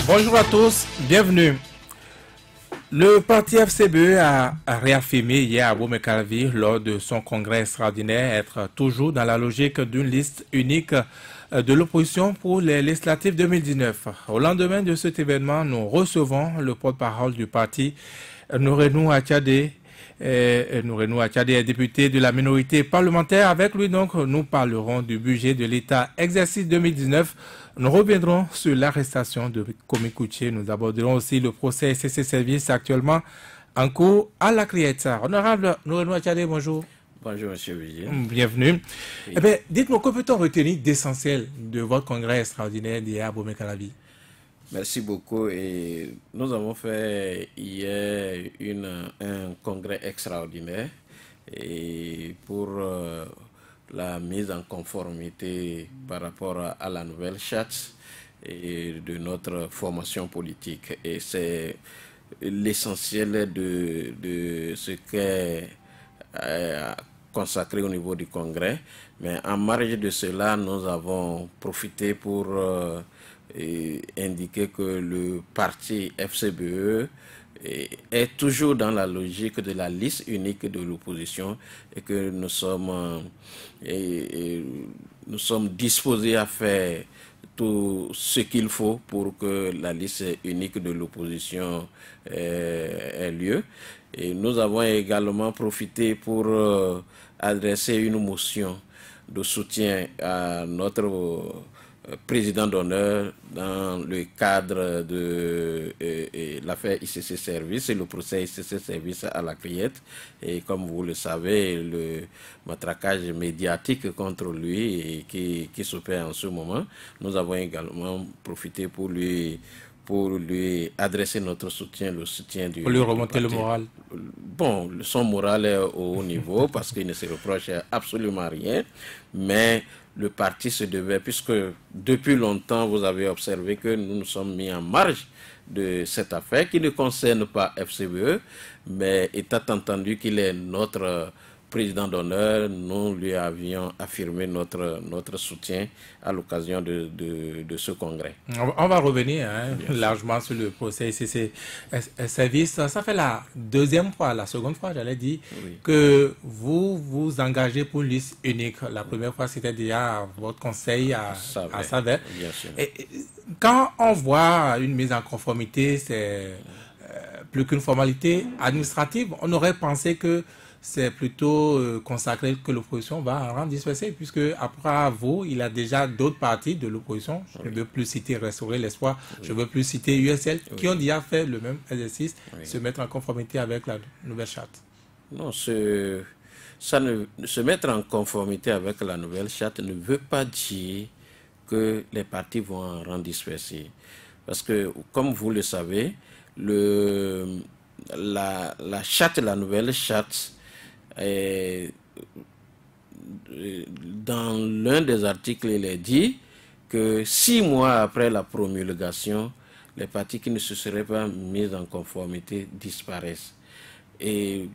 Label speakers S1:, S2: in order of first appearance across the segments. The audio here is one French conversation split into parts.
S1: Bonjour à tous, bienvenue. Le parti FCBE a réaffirmé hier à Boumé-Calvi lors de son congrès extraordinaire être toujours dans la logique d'une liste unique de l'opposition pour les législatives 2019. Au lendemain de cet événement, nous recevons le porte-parole du parti, Nourenou Attiadé. Nourenou Attiadé est député de la minorité parlementaire. Avec lui, donc, nous parlerons du budget de l'État exercice 2019. Nous reviendrons sur l'arrestation de Komi Koutié. Nous aborderons aussi le procès SCC Service actuellement en cours à la Criette. Honorable Nourenou Attiadé, bonjour.
S2: Bonjour, M. Vigier.
S1: Bienvenue.
S2: Oui.
S1: Eh bien, dites-moi, que peut-on retenir d'essentiel de votre congrès extraordinaire d'hier à Boumé-Calvi?
S2: Merci beaucoup. Et nous avons fait hier un congrès extraordinaire et pour la mise en conformité par rapport à la nouvelle charte et de notre formation politique. Et c'est l'essentiel de ce qu'est consacré au niveau du congrès. Mais en marge de cela, nous avons profité pour indiquer que le parti FCBE est toujours dans la logique de la liste unique de l'opposition et que nous sommes disposés à faire tout ce qu'il faut pour que la liste unique de l'opposition ait lieu. Et nous avons également profité pour adresser une motion de soutien à notre président d'honneur dans le cadre de l'affaire ICC Service et le procès ICC Service à la Criette. Et comme vous le savez, le matraquage médiatique contre lui et qui s'opère en ce moment, nous avons également profité pour lui adresser notre soutien, le soutien du...
S1: Pour lui remonter le moral.
S2: Bon, son moral est au haut niveau parce qu'il ne se reproche absolument rien, mais le parti se devait, puisque depuis longtemps vous avez observé que nous nous sommes mis en marge de cette affaire qui ne concerne pas FCBE, mais étant entendu qu'il est notre président d'honneur, nous lui avions affirmé notre soutien à l'occasion de ce congrès.
S1: On va revenir largement sur le procès ICC Service. Ça fait la seconde fois, j'allais dire, oui, que vous vous engagez pour une liste unique. La première fois, c'était déjà à votre conseil à Savert.
S2: Bien sûr.
S1: Et quand on voit une mise en conformité, c'est plus qu'une formalité administrative. On aurait pensé que c'est plutôt consacré que l'opposition va rendre dispersée, puisque après vous, il y a déjà d'autres partis de l'opposition, je ne veux plus citer Restaurer l'Espoir, je ne veux plus citer USL, qui ont déjà fait le même exercice, se mettre en conformité avec la nouvelle charte.
S2: Non, se mettre en conformité avec la nouvelle charte ne veut pas dire que les partis vont en rendre dispersés. Parce que, comme vous le savez, la charte, la nouvelle charte, dans l'un des articles, il est dit que 6 mois après la promulgation, les partis qui ne se seraient pas mis en conformité disparaissent. Et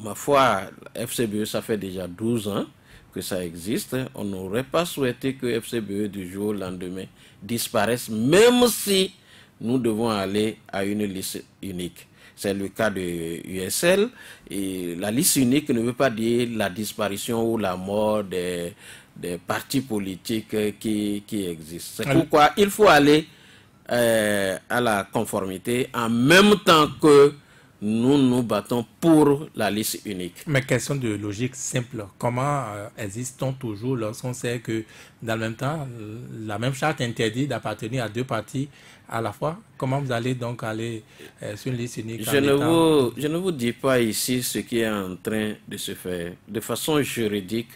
S2: ma foi, FCBE, ça fait déjà 12 ans que ça existe. On n'aurait pas souhaité que FCBE du jour au lendemain disparaisse, même si nous devons aller à une liste unique. C'est le cas de USL. Et la liste unique ne veut pas dire la disparition ou la mort des partis politiques qui existent. C'est pourquoi il faut aller à la conformité en même temps que nous nous battons pour la liste unique.
S1: Mais question de logique simple. Comment existe-t-on toujours lorsqu'on sait que dans le même temps, la même charte interdit d'appartenir à deux partis à la fois? Comment vous allez donc aller sur une liste unique?
S2: Je ne vous dis pas ici ce qui est en train de se faire. De façon juridique,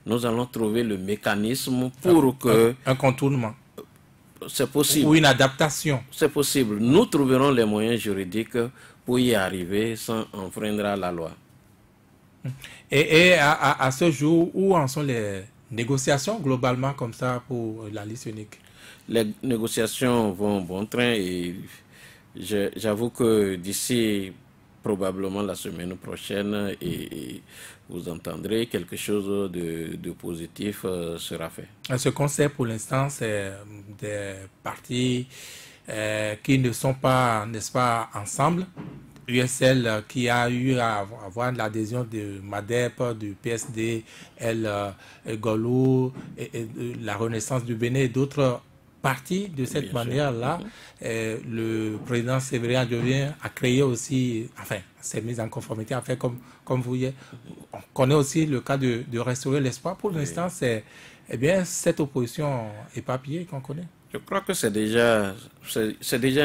S2: nous allons trouver le mécanisme pour que...
S1: Un contournement.
S2: C'est possible.
S1: Ou une adaptation.
S2: C'est possible. Nous trouverons les moyens juridiques pour y arriver sans enfreindre à la loi.
S1: Et à ce jour, où en sont les négociations globalement comme ça pour la liste unique?
S2: Les négociations vont bon train et j'avoue que d'ici probablement la semaine prochaine et vous entendrez quelque chose de positif sera fait.
S1: Ce qu'on sait pour l'instant, c'est des partis qui ne sont pas, n'est-ce pas, ensemble. USL qui a eu à avoir l'adhésion de MADEP, du PSD, Golou, et la Renaissance du Bénin et d'autres partis de cette manière-là. Le président Séverin Adjovien a créé aussi, enfin, s'est mis en conformité, enfin, comme vous voyez. On connaît aussi le cas de Restaurer l'Espoir. Pour l'instant, c'est cette opposition éparpillée qu'on connaît.
S2: Je crois que c'est déjà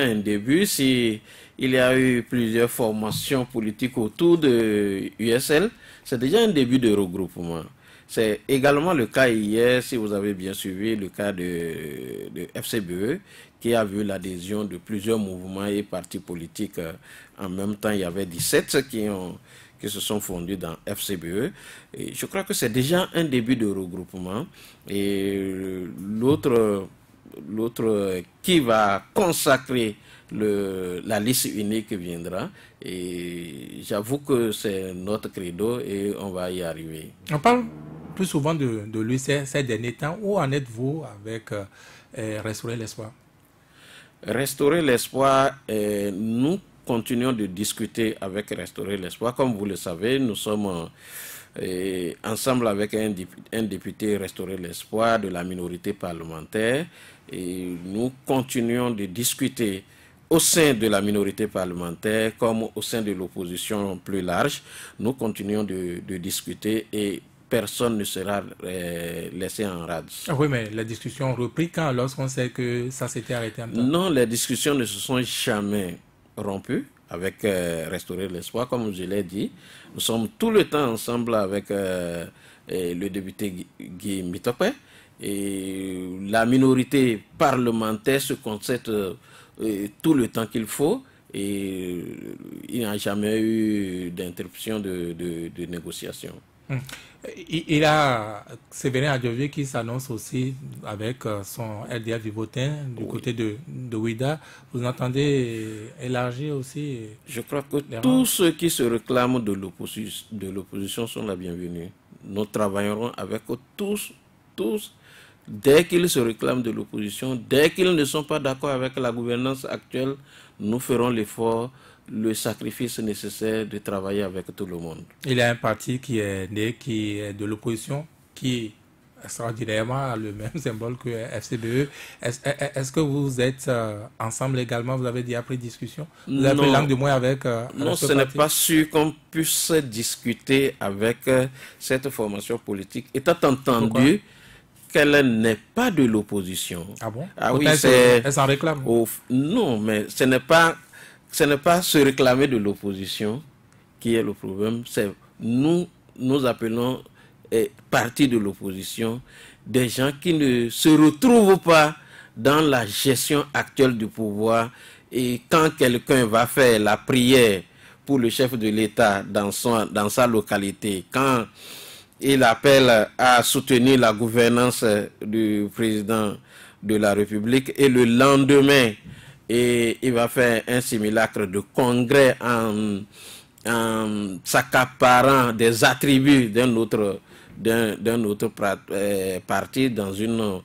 S2: un début. Si il y a eu plusieurs formations politiques autour de USL, c'est déjà un début de regroupement. C'est également le cas hier, si vous avez bien suivi, le cas de FCBE, qui a vu l'adhésion de plusieurs mouvements et partis politiques. En même temps, il y avait 17 qui se sont fondus dans FCBE. Et je crois que c'est déjà un début de regroupement. Et l'autre qui va consacrer la liste unique viendra, et j'avoue que c'est notre credo et on va y arriver.
S1: On parle plus souvent de lui ces derniers temps. Où en êtes-vous avec Restaurer l'Espoir?
S2: Restaurer l'Espoir, nous continuons de discuter avec Restaurer l'Espoir. Comme vous le savez, nous sommes ensemble avec un député Restaurer l'Espoir de la minorité parlementaire, et nous continuons de discuter au sein de la minorité parlementaire comme au sein de l'opposition plus large. Nous continuons de discuter et personne ne sera laissé en rade.
S1: Oui, mais les discussions ont repris quand, lorsqu'on sait que ça s'était arrêté en temps?
S2: Non, les discussions ne se sont jamais rompues avec Restaurer l'Espoir, comme je l'ai dit. Nous sommes tout le temps ensemble avec le député Guy Mitopé. Et la minorité parlementaire se concerte tout le temps qu'il faut, et il n'y a jamais eu d'interruption de négociation.
S1: Il y a Séverin Adjovien qui s'annonce aussi avec son LDR Vivotin du côté de Ouida. Vous entendez élargir aussi?
S2: Je crois que tous ceux qui se réclament de l'opposition sont la bienvenue. Nous travaillerons avec tous, dès qu'ils se réclament de l'opposition, dès qu'ils ne sont pas d'accord avec la gouvernance actuelle, nous ferons l'effort, le sacrifice nécessaire de travailler avec tout le monde.
S1: Il y a un parti qui est né, qui est de l'opposition, qui extraordinairement a le même symbole que FCBE. Est-ce que vous êtes ensemble également? Vous avez déjà pris discussion? Vous avez pris langue de moins avec
S2: non, ce n'est pas sûr qu'on puisse discuter avec cette formation politique, étant entendu qu'elle n'est pas de l'opposition.
S1: Ah bon?
S2: Ah oui,
S1: elle s'en réclame?
S2: Non, mais ce n'est pas se réclamer de l'opposition qui est le problème. C'est nous appelons partis de l'opposition des gens qui ne se retrouvent pas dans la gestion actuelle du pouvoir, et quand quelqu'un va faire la prière pour le chef de l'État dans sa localité, quand il appelle à soutenir la gouvernance du président de la République, et le lendemain, il va faire un simulacre de congrès en s'accaparant des attributs d'un autre parti dans une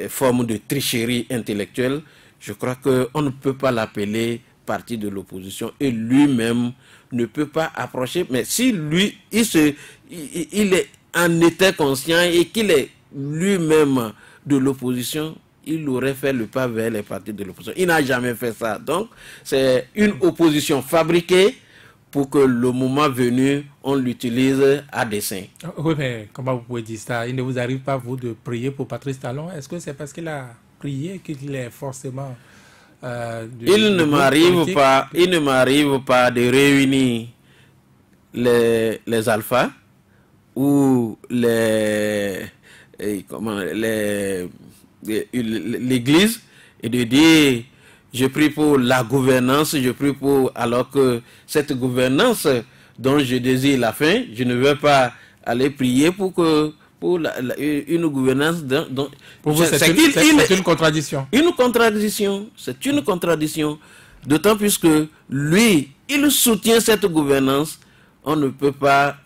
S2: forme de tricherie intellectuelle. Je crois qu'on ne peut pas l'appeler parti de l'opposition, et lui-même ne peut pas approcher. Mais si lui, il est en état conscient et qu'il est lui-même de l'opposition, il aurait fait le pas vers les partis de l'opposition. Il n'a jamais fait ça. Donc, c'est une opposition fabriquée pour que le moment venu, on l'utilise à dessein.
S1: Oui, mais comment vous pouvez dire ça? Il ne vous arrive pas, vous, de prier pour Patrice Talon? Est-ce que c'est parce qu'il a prié qu'il est forcément... il ne
S2: m'arrive pas de réunir les alphas ou l'église et de dire je prie pour la gouvernance, je prie pour, alors que cette gouvernance dont je désire la fin, je ne veux pas aller prier pour une gouvernance dont
S1: pour vous, c'est une contradiction.
S2: C'est une contradiction, d'autant plus que lui, il soutient cette gouvernance. On ne peut pas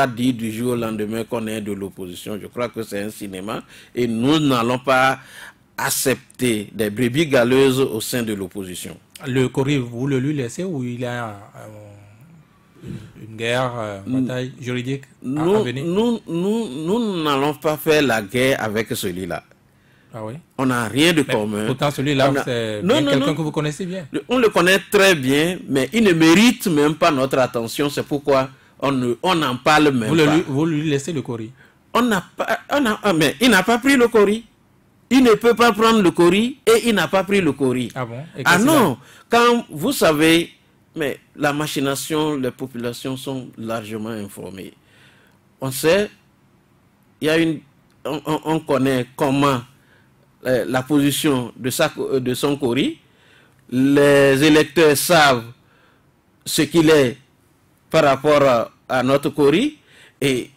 S2: dire du jour au lendemain qu'on est de l'opposition. Je crois que c'est un cinéma, et nous n'allons pas accepter des brebis galeuses au sein de l'opposition.
S1: Le Cori, vous le lui laissez ou il y a une guerre, bataille juridique à venir?
S2: Nous n'allons pas faire la guerre avec celui-là.
S1: Ah oui?
S2: On n'a rien de commun.
S1: Pourtant, celui-là, c'est quelqu'un que vous connaissez bien.
S2: On le connaît très bien, mais il ne mérite même pas notre attention. C'est pourquoi on n'en parle même pas.
S1: Vous lui laissez le Cori?
S2: Mais il n'a pas pris le Cori. Il ne peut pas prendre le Cori et il n'a pas pris le Cori.
S1: Ah bon?
S2: Ah non, quand vous savez, mais la machination, les populations sont largement informées. On sait, on connaît comment la position de son Cori. Les électeurs savent ce qu'il est par rapport à notre Cori. Et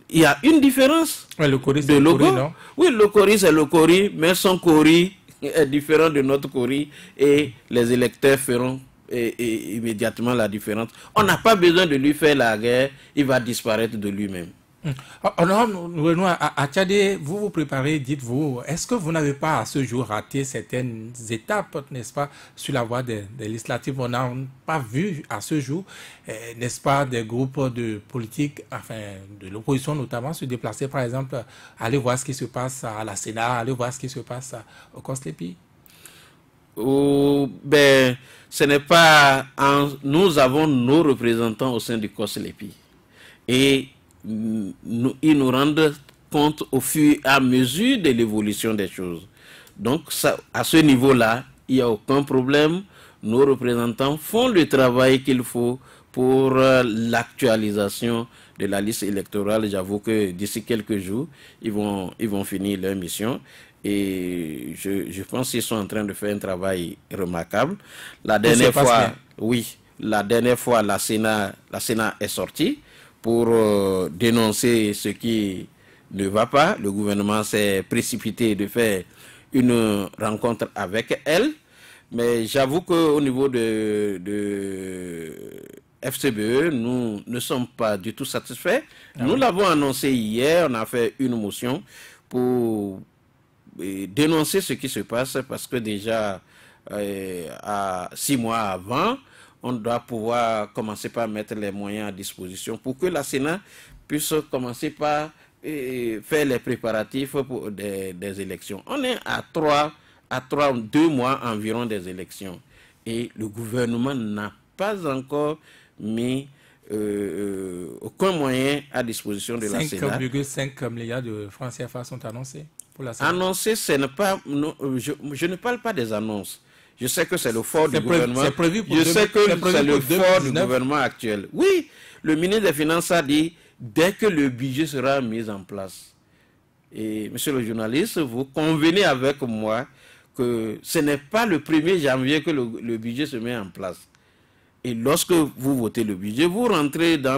S2: il y a une différence.
S1: Ouais, le Cori, c'est le Cori, non?
S2: Oui, le Cori, c'est le Cori, mais son Cori est différent de notre Cori et les électeurs feront immédiatement la différence. On n'a pas besoin de lui faire la guerre, il va disparaître de lui-même.
S1: Alors, nous venons à Tchadé, vous vous préparez, dites-vous, est-ce que vous n'avez pas à ce jour raté certaines étapes, n'est-ce pas, sur la voie des législatives? On n'a pas vu à ce jour, n'est-ce pas, des groupes de politique, enfin, de l'opposition notamment, se déplacer, par exemple, aller voir ce qui se passe à la Sénat, aller voir ce qui se passe au COSLEPI?
S2: Ben, ce n'est pas... Nous avons nos représentants au sein du COSLEPI. Et ils nous rendent compte au fur et à mesure de l'évolution des choses. Donc, ça, à ce niveau-là, il n'y a aucun problème. Nos représentants font le travail qu'il faut pour l'actualisation de la liste électorale. J'avoue que d'ici quelques jours, ils vont finir leur mission. Et je pense qu'ils sont en train de faire un travail remarquable. La dernière fois, la Sénat est sortie pour dénoncer ce qui ne va pas. Le gouvernement s'est précipité de faire une rencontre avec elle. Mais j'avoue qu'au niveau de FCBE, nous ne sommes pas du tout satisfaits. Nous l'avons annoncé hier, on a fait une motion pour dénoncer ce qui se passe parce que déjà, 6 mois avant, on doit pouvoir commencer par mettre les moyens à disposition pour que la Sénat puisse commencer par faire les préparatifs pour des élections. On est à 2 mois environ des élections et le gouvernement n'a pas encore mis aucun moyen à disposition de la Sénat.
S1: 5,5 milliards de francs CFA sont annoncés pour la Sénat.
S2: Annoncés, ce n'est pas... je ne parle pas des annonces. Je sais que c'est le fort du gouvernement. Je sais que c'est le fort du gouvernement actuel. Oui, le ministre des Finances a dit dès que le budget sera mis en place. Et monsieur le journaliste, vous convenez avec moi que ce n'est pas le 1er janvier que le budget se met en place. Et lorsque vous votez le budget, vous rentrez dans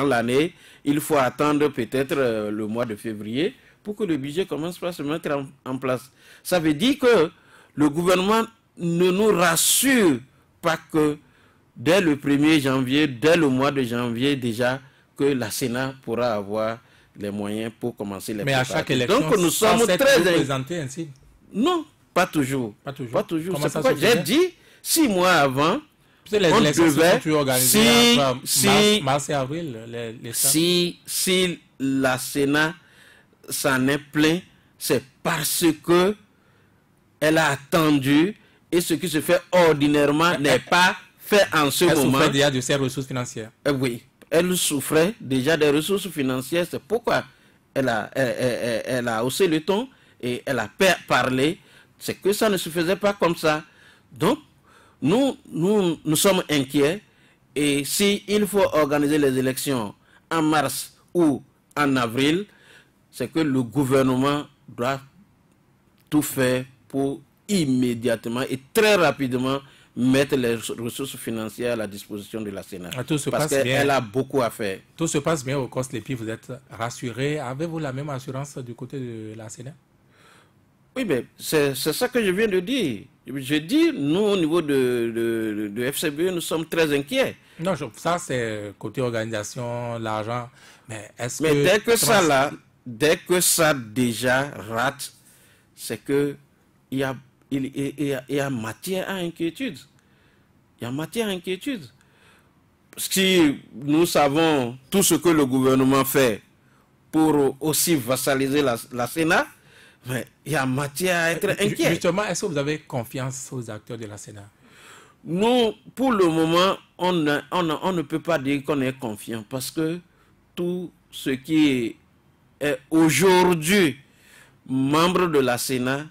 S2: l'année, il faut attendre peut-être le mois de février pour que le budget commence par se mettre en place. Ça veut dire que le gouvernement ne nous rassure pas que dès le 1er janvier, dès le mois de janvier déjà, que la Sénat pourra avoir les moyens pour commencer les préparatifs.
S1: Mais à chaque élection,
S2: donc nous sommes très
S1: représentés ainsi?
S2: Non, pas toujours.
S1: Pas toujours.
S2: Pas toujours.
S1: Comment
S2: c'est pourquoi j'ai dit 6 mois avant.
S1: Les élections sont toujours organisées mars et avril.
S2: Si la Sénat s'en est plaint, c'est parce que elle a attendu et ce qui se fait ordinairement n'est pas fait en ce moment. Elle
S1: souffrait déjà de ses ressources financières.
S2: Oui, elle souffrait déjà des ressources financières. C'est pourquoi elle a haussé le ton et elle a parlé. C'est que ça ne se faisait pas comme ça. Donc, nous sommes inquiets. Et s'il faut organiser les élections en mars ou en avril, c'est que le gouvernement doit tout faire pour immédiatement et très rapidement mettre les ressources financières à la disposition de la Sénat. Parce qu'elle a beaucoup à faire.
S1: Tout se passe bien au COSLEPI, vous êtes rassuré. Avez-vous la même assurance du côté de la Sénat?
S2: Oui, mais c'est ça que je viens de dire. Je dis, nous, au niveau de FCBE, nous sommes très inquiets.
S1: Non, ça, c'est côté organisation, l'argent. Mais
S2: dès que ça déjà rate, c'est que il y a matière à inquiétude. Il y a matière à inquiétude. Si nous savons tout ce que le gouvernement fait pour aussi vassaliser la Sénat, mais il y a matière à être inquiet.
S1: Justement, est-ce que vous avez confiance aux acteurs de la Sénat?
S2: Nous, pour le moment, on ne peut pas dire qu'on est confiant parce que tout ce qui est aujourd'hui membre de la Sénat,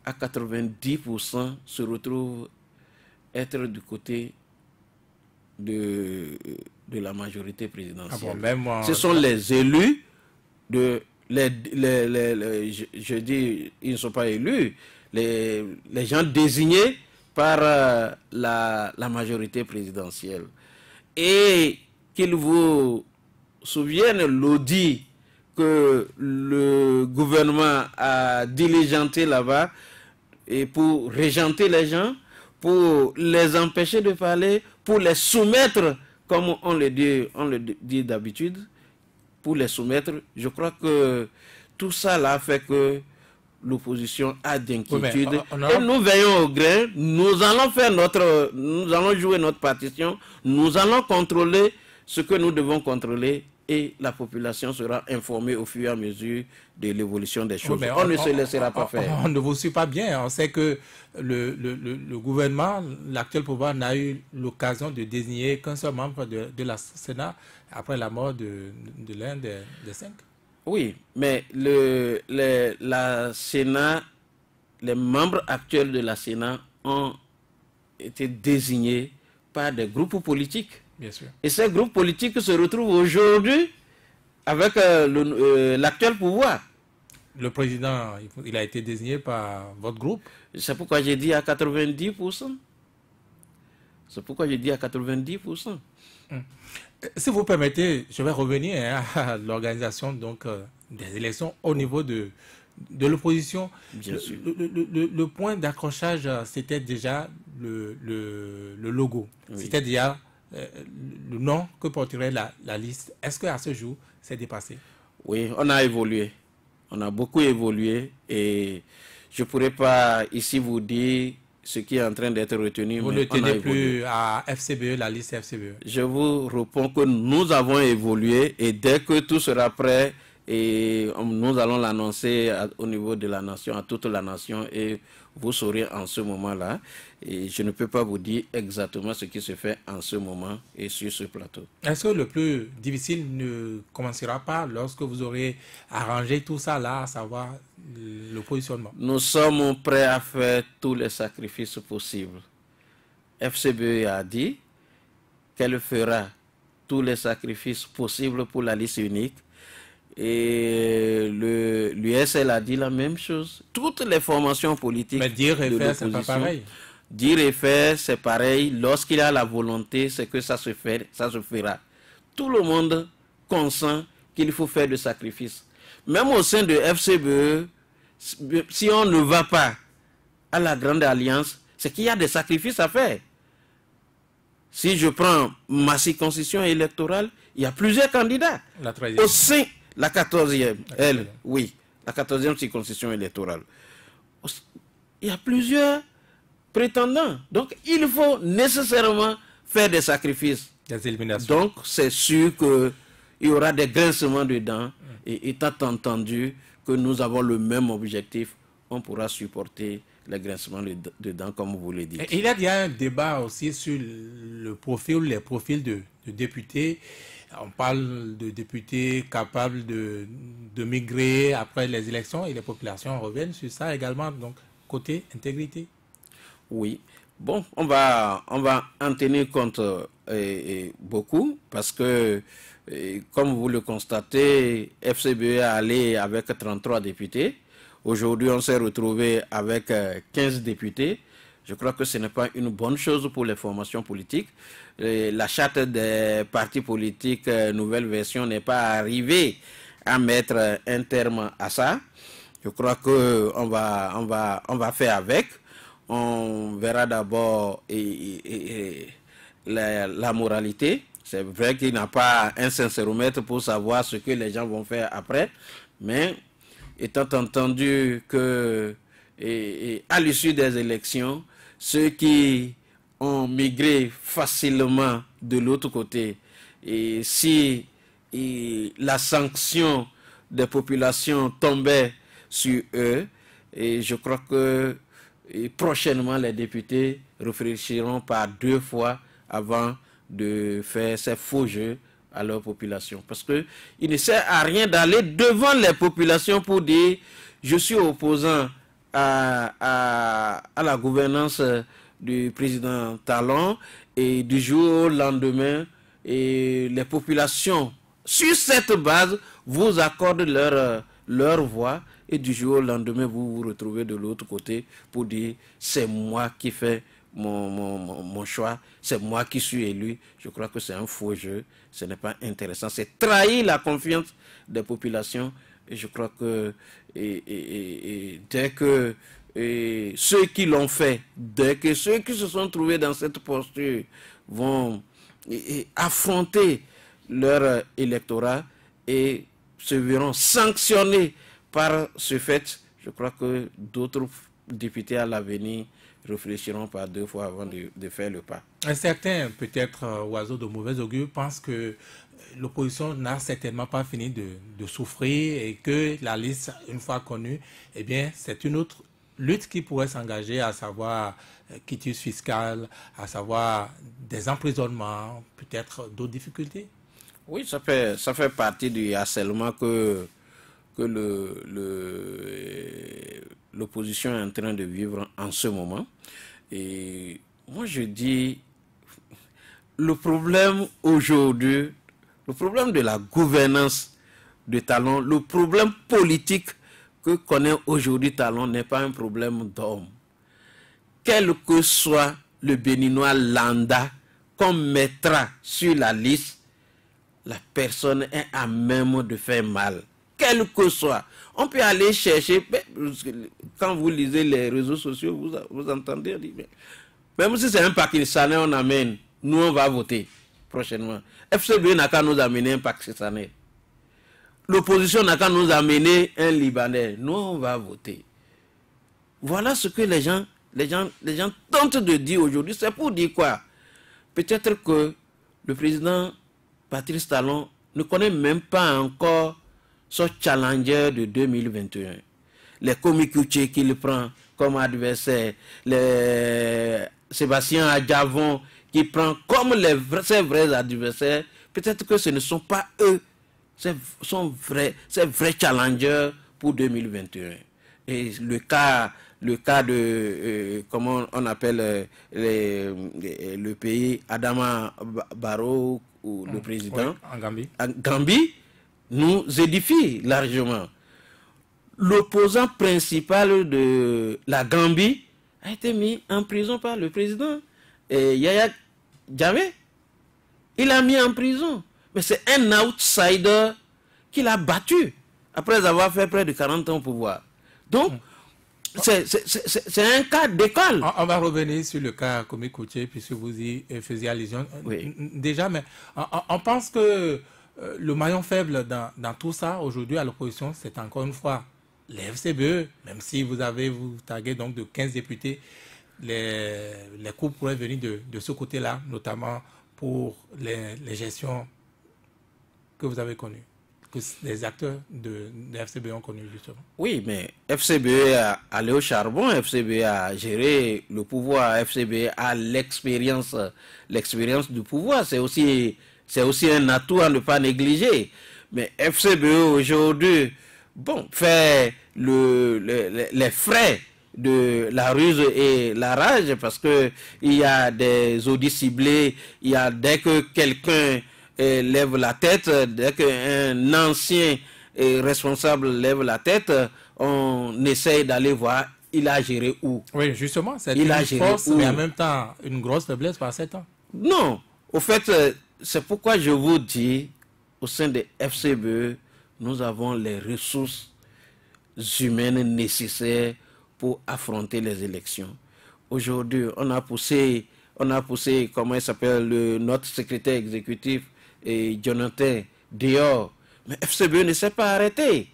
S2: à 90% se retrouve être du côté de la majorité présidentielle.
S1: Ah bon, même moi,
S2: ce sont les élus je dis, ils ne sont pas élus, les gens désignés par la majorité présidentielle. Et qu'il vous souvienne l'audit que le gouvernement a diligenté là-bas et pour régenter les gens, pour les empêcher de parler, pour les soumettre, comme on le dit d'habitude, pour les soumettre. Je crois que tout ça là fait que l'opposition a d'inquiétude.
S1: Oui,
S2: et nous veillons au grain, nous allons jouer notre partition, nous allons contrôler ce que nous devons contrôler et la population sera informée au fur et à mesure de l'évolution des choses.
S1: Oui,
S2: on ne se laissera pas faire.
S1: On ne vous suit pas bien. On sait que le gouvernement, l'actuel pouvoir, n'a eu l'occasion de désigner qu'un seul membre de la Sénat après la mort de l'un des 5.
S2: Oui, mais la Sénat, les membres actuels de la Sénat ont été désignés par des groupes politiques.
S1: Bien sûr.
S2: Et ces groupes politiques se retrouvent aujourd'hui avec l'actuel pouvoir.
S1: Le président, il a été désigné par votre groupe.
S2: C'est pourquoi j'ai dit à 90%. C'est pourquoi j'ai dit à 90%.
S1: Si vous permettez, je vais revenir à l'organisation des élections au niveau de l'opposition.
S2: Bien sûr.
S1: Le point d'accrochage, c'était déjà le logo. Oui. C'était déjà le nom que porterait la liste. Est-ce qu'à ce jour, c'est dépassé?
S2: Oui, on a évolué. On a beaucoup évolué et je ne pourrais pas ici vous dire ce qui est en train d'être retenu.
S1: Vous ne tenez plus à FCBE, la liste FCBE?
S2: Je vous réponds que nous avons évolué et dès que tout sera prêt, et nous allons l'annoncer au niveau de la nation, à toute la nation, et vous saurez en ce moment-là. Et je ne peux pas vous dire exactement ce qui se fait en ce moment et sur ce plateau.
S1: Est-ce que le plus difficile ne commencera pas lorsque vous aurez arrangé tout ça là, à savoir le positionnement?
S2: Nous sommes prêts à faire tous les sacrifices possibles. FCBE a dit qu'elle fera tous les sacrifices possibles pour la liste unique. Et l'USL a dit la même chose. Toutes les formations politiques.
S1: Mais dire et faire, c'est pas pareil.
S2: Dire et faire, c'est pareil. Lorsqu'il y a la volonté, c'est que ça se fait, ça se fera. Tout le monde consent qu'il faut faire des sacrifices. Même au sein de FCBE, si on ne va pas à la grande alliance, c'est qu'il y a des sacrifices à faire. Si je prends ma circonscription électorale, il y a plusieurs candidats.
S1: La 13e.
S2: Au sein, la 14e, oui, la 14e circonscription électorale. Il y a plusieurs prétendants. Donc, il faut nécessairement faire des sacrifices.
S1: Des éliminations.
S2: Donc, c'est sûr qu'il y aura des grincements de dents. Et étant entendu que nous avons le même objectif, on pourra supporter les grincements de dents, comme vous le dites.
S1: Il y a un débat aussi sur le profil, les profils de députés. On parle de députés capables de migrer après les élections et les populations reviennent sur ça également, donc côté intégrité. Oui.
S2: Bon, on va en tenir compte beaucoup parce que, comme vous le constatez, FCBE est allé avec 33 députés. Aujourd'hui, on s'est retrouvé avec 15 députés. Je crois que ce n'est pas une bonne chose pour les formations politiques. La charte des partis politiques, nouvelle version, n'est pas arrivée à mettre un terme à ça. Je crois qu'on va faire avec. On verra d'abord la moralité. C'est vrai qu'il n'a pas un sincéromètre pour savoir ce que les gens vont faire après. Mais étant entendu que et à l'issue des élections, ceux qui ont migré facilement de l'autre côté, et si la sanction des populations tombait sur eux, et je crois que prochainement les députés réfléchiront par 2 fois avant de faire ces faux jeux à leur population. Parce qu'il ne sert à rien d'aller devant les populations pour dire je suis opposant à la gouvernance du président Talon, et du jour au lendemain, et les populations, sur cette base, vous accordent leur voix, et du jour au lendemain, vous vous retrouvez de l'autre côté pour dire c'est moi qui fais mon choix, c'est moi qui suis élu. Je crois que c'est un faux jeu, ce n'est pas intéressant, c'est trahir la confiance des populations. Et je crois que dès que ceux qui l'ont fait, dès que ceux qui se sont trouvés dans cette posture vont affronter leur électorat et se verront sanctionnés par ce fait, je crois que d'autres députés à l'avenir réfléchiront par 2 fois avant de faire le pas.
S1: Certains, peut-être oiseaux de mauvais augure, pensent que l'opposition n'a certainement pas fini de souffrir et que la liste, une fois connue, eh bien, c'est une autre lutte qui pourrait s'engager, à savoir quitus fiscal, à savoir des emprisonnements, peut-être d'autres difficultés.
S2: Oui, ça fait partie du harcèlement que l'opposition est en train de vivre en ce moment. Et moi, je dis, le problème aujourd'hui, le problème de la gouvernance de Talon, le problème politique que connaît aujourd'hui Talon n'est pas un problème d'homme. Quel que soit le béninois lambda qu'on mettra sur la liste, la personne est à même de faire mal. Quel que soit. On peut aller chercher, quand vous lisez les réseaux sociaux, vous entendez dire, même si c'est un Pakistanais, on amène, nous on va voter prochainement. FCB n'a qu'à nous amener un Pakistanais. L'opposition n'a qu'à nous amener un Libanais. Nous on va voter. Voilà ce que les gens tentent de dire aujourd'hui. C'est pour dire quoi? Peut-être que le président Patrice Talon ne connaît même pas encore son challenger de 2021. Les Komikuche qu'il prend comme adversaire, les Sébastien Adjavon qui prend comme ses vrais adversaires, peut-être que ce ne sont pas eux, ces vrais challengers pour 2021. Et le cas de, comment on appelle le pays, Adama Barrow, ou le président,
S1: oui,
S2: en Gambie, nous édifie largement. L'opposant principal de la Gambie a été mis en prison par le président Yaya Jammeh. Il l'a mis en prison. Mais c'est un outsider qui l'a battu après avoir fait près de 40 ans au pouvoir. Donc, c'est un cas d'école.
S1: On va revenir sur le cas Komikuche, puisque vous y faisiez allusion.
S2: Oui.
S1: Déjà, mais on pense que le maillon faible dans tout ça, aujourd'hui, à l'opposition, c'est encore une fois les FCBE, même si vous taguez donc de 15 députés, les coupes pourraient venir de ce côté-là, notamment pour les gestions que vous avez connues, que les acteurs de FCBE ont connues, justement.
S2: Oui, mais FCBE a allé au charbon, FCBE a géré le pouvoir, FCBE a l'expérience du pouvoir, c'est aussi un atout à ne pas négliger. Mais FCBE aujourd'hui, bon, fait les frais de la ruse et la rage, parce que il y a des audits ciblés, il y a dès que quelqu'un lève la tête, dès qu'un ancien responsable lève la tête, on essaye d'aller voir il a géré où.
S1: Oui, justement, c'est une force, mais en même temps une grosse faiblesse par 7 ans.
S2: Non, au fait, c'est pourquoi je vous dis, au sein des FCBE, nous avons les ressources humaines nécessaires pour affronter les élections. Aujourd'hui, on a poussé, comment il s'appelle, notre secrétaire exécutif, Jonathan dehors. Mais FCBE ne s'est pas arrêté.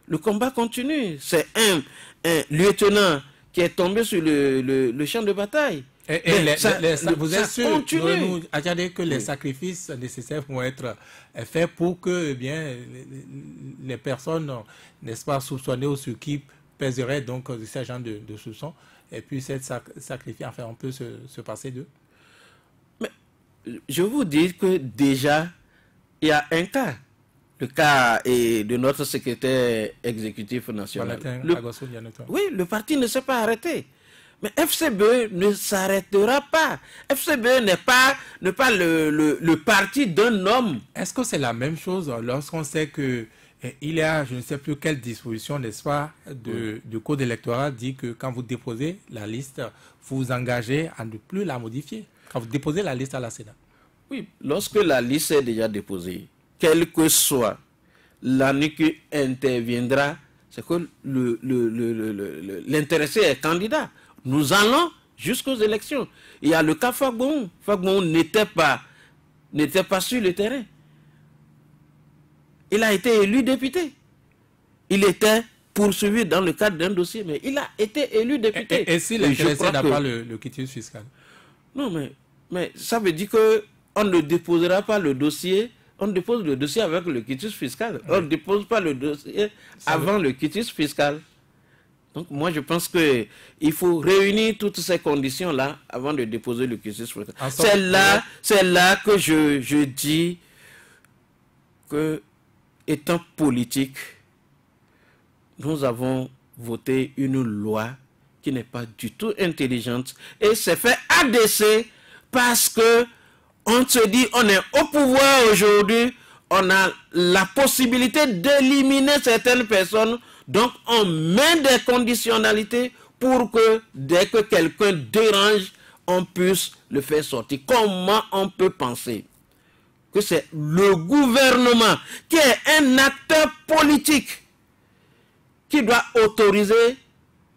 S2: Le combat continue. C'est un lieutenant qui est tombé sur le champ de bataille.
S1: Vous êtes sûr que les sacrifices nécessaires vont être faits pour que les personnes, n'est-ce pas, soupçonnées ou sur qui pèserait donc ces gens de soupçon et puis être sacrifiés, enfin on peut se passer d'eux?
S2: Mais je vous dis que déjà, il y a un cas. Le cas de notre secrétaire exécutif national. Oui, le parti ne s'est pas arrêté. Mais FCBE ne s'arrêtera pas. FCBE n'est pas le parti d'un homme.
S1: Est-ce que c'est la même chose lorsqu'on sait que il y a, je ne sais plus quelle disposition, n'est-ce pas, du code électoral dit que quand vous déposez la liste, vous vous engagez à ne plus la modifier. Quand vous déposez la liste à la Sénat.
S2: Oui, lorsque la liste est déjà déposée, quelle que soit l'année qui interviendra, c'est que l'intéressé est candidat. Nous allons jusqu'aux élections. Il y a le cas Fagbon. Fagbon n'était pas sur le terrain. Il a été élu député. Il était poursuivi dans le cadre d'un dossier, mais il a été élu député.
S1: Et si l'intéressé n'a pas le quitus fiscal?
S2: Non, mais ça veut dire qu'on ne déposera pas le dossier. On dépose le dossier avec le quitus fiscal. On ne dépose pas le dossier avant le quitus fiscal. Donc moi je pense qu'il faut réunir toutes ces conditions-là avant de déposer le quitus fiscal. C'est là que je dis que, étant politique, nous avons voté une loi qui n'est pas du tout intelligente et c'est fait ADC parce que on se dit on est au pouvoir aujourd'hui, on a la possibilité d'éliminer certaines personnes, donc on met des conditionnalités pour que dès que quelqu'un dérange, on puisse le faire sortir. Comment on peut penser que c'est le gouvernement qui est un acteur politique qui doit autoriser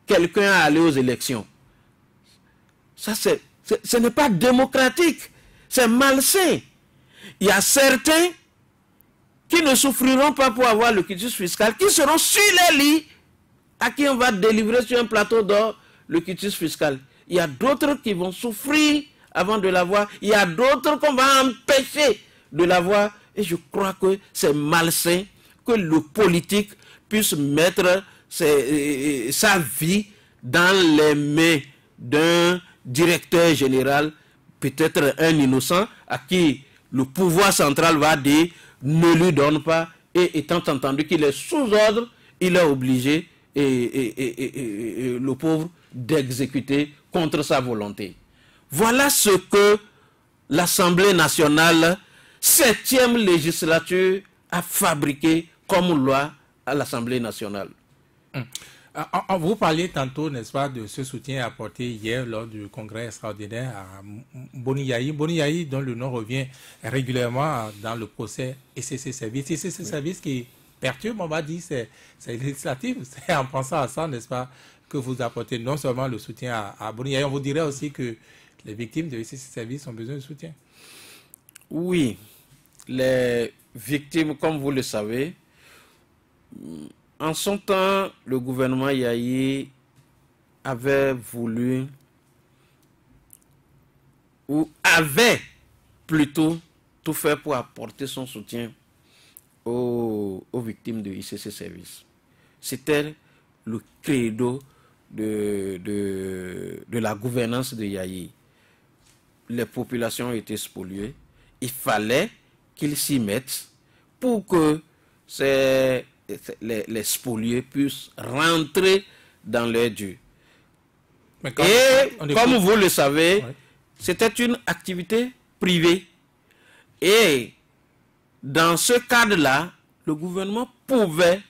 S2: quelqu'un à aller aux élections? Ça, ce n'est pas démocratique, c'est malsain. Il y a certains qui ne souffriront pas pour avoir le quitus fiscal, qui seront sur les lits, à qui on va délivrer sur un plateau d'or le quitus fiscal. Il y a d'autres qui vont souffrir avant de l'avoir. Il y a d'autres qu'on va empêcher de l'avoir. Et je crois que c'est malsain que le politique puisse mettre sa vie dans les mains d'un directeur général, peut-être un innocent, à qui le pouvoir central va dire ne lui donne pas, et étant entendu qu'il est sous ordre, il est obligé, et le pauvre, d'exécuter contre sa volonté. Voilà ce que l'Assemblée nationale, 7e législature, a fabriqué comme loi à l'Assemblée nationale.
S1: Vous parliez tantôt, n'est-ce pas, de ce soutien apporté hier lors du congrès extraordinaire à Boni Yayi. Boni Yayi, dont le nom revient régulièrement dans le procès SCC Service. SCC Service qui perturbe, on va dire, c'est législatif. C'est en pensant à ça, n'est-ce pas, que vous apportez non seulement le soutien à Boni Yayi, on vous dirait aussi que les victimes de SCC Service ont besoin de soutien.
S2: Oui, les victimes, comme vous le savez, en son temps, le gouvernement Yayi avait voulu, ou avait plutôt tout fait pour apporter son soutien aux victimes de ICC Service. C'était le credo de la gouvernance de Yayi. Les populations étaient spoliées. Il fallait qu'ils s'y mettent pour que les spoliés puissent rentrer dans leur dû. Et comme vous le savez, c'était une activité privée. Et dans ce cadre-là, le gouvernement pouvait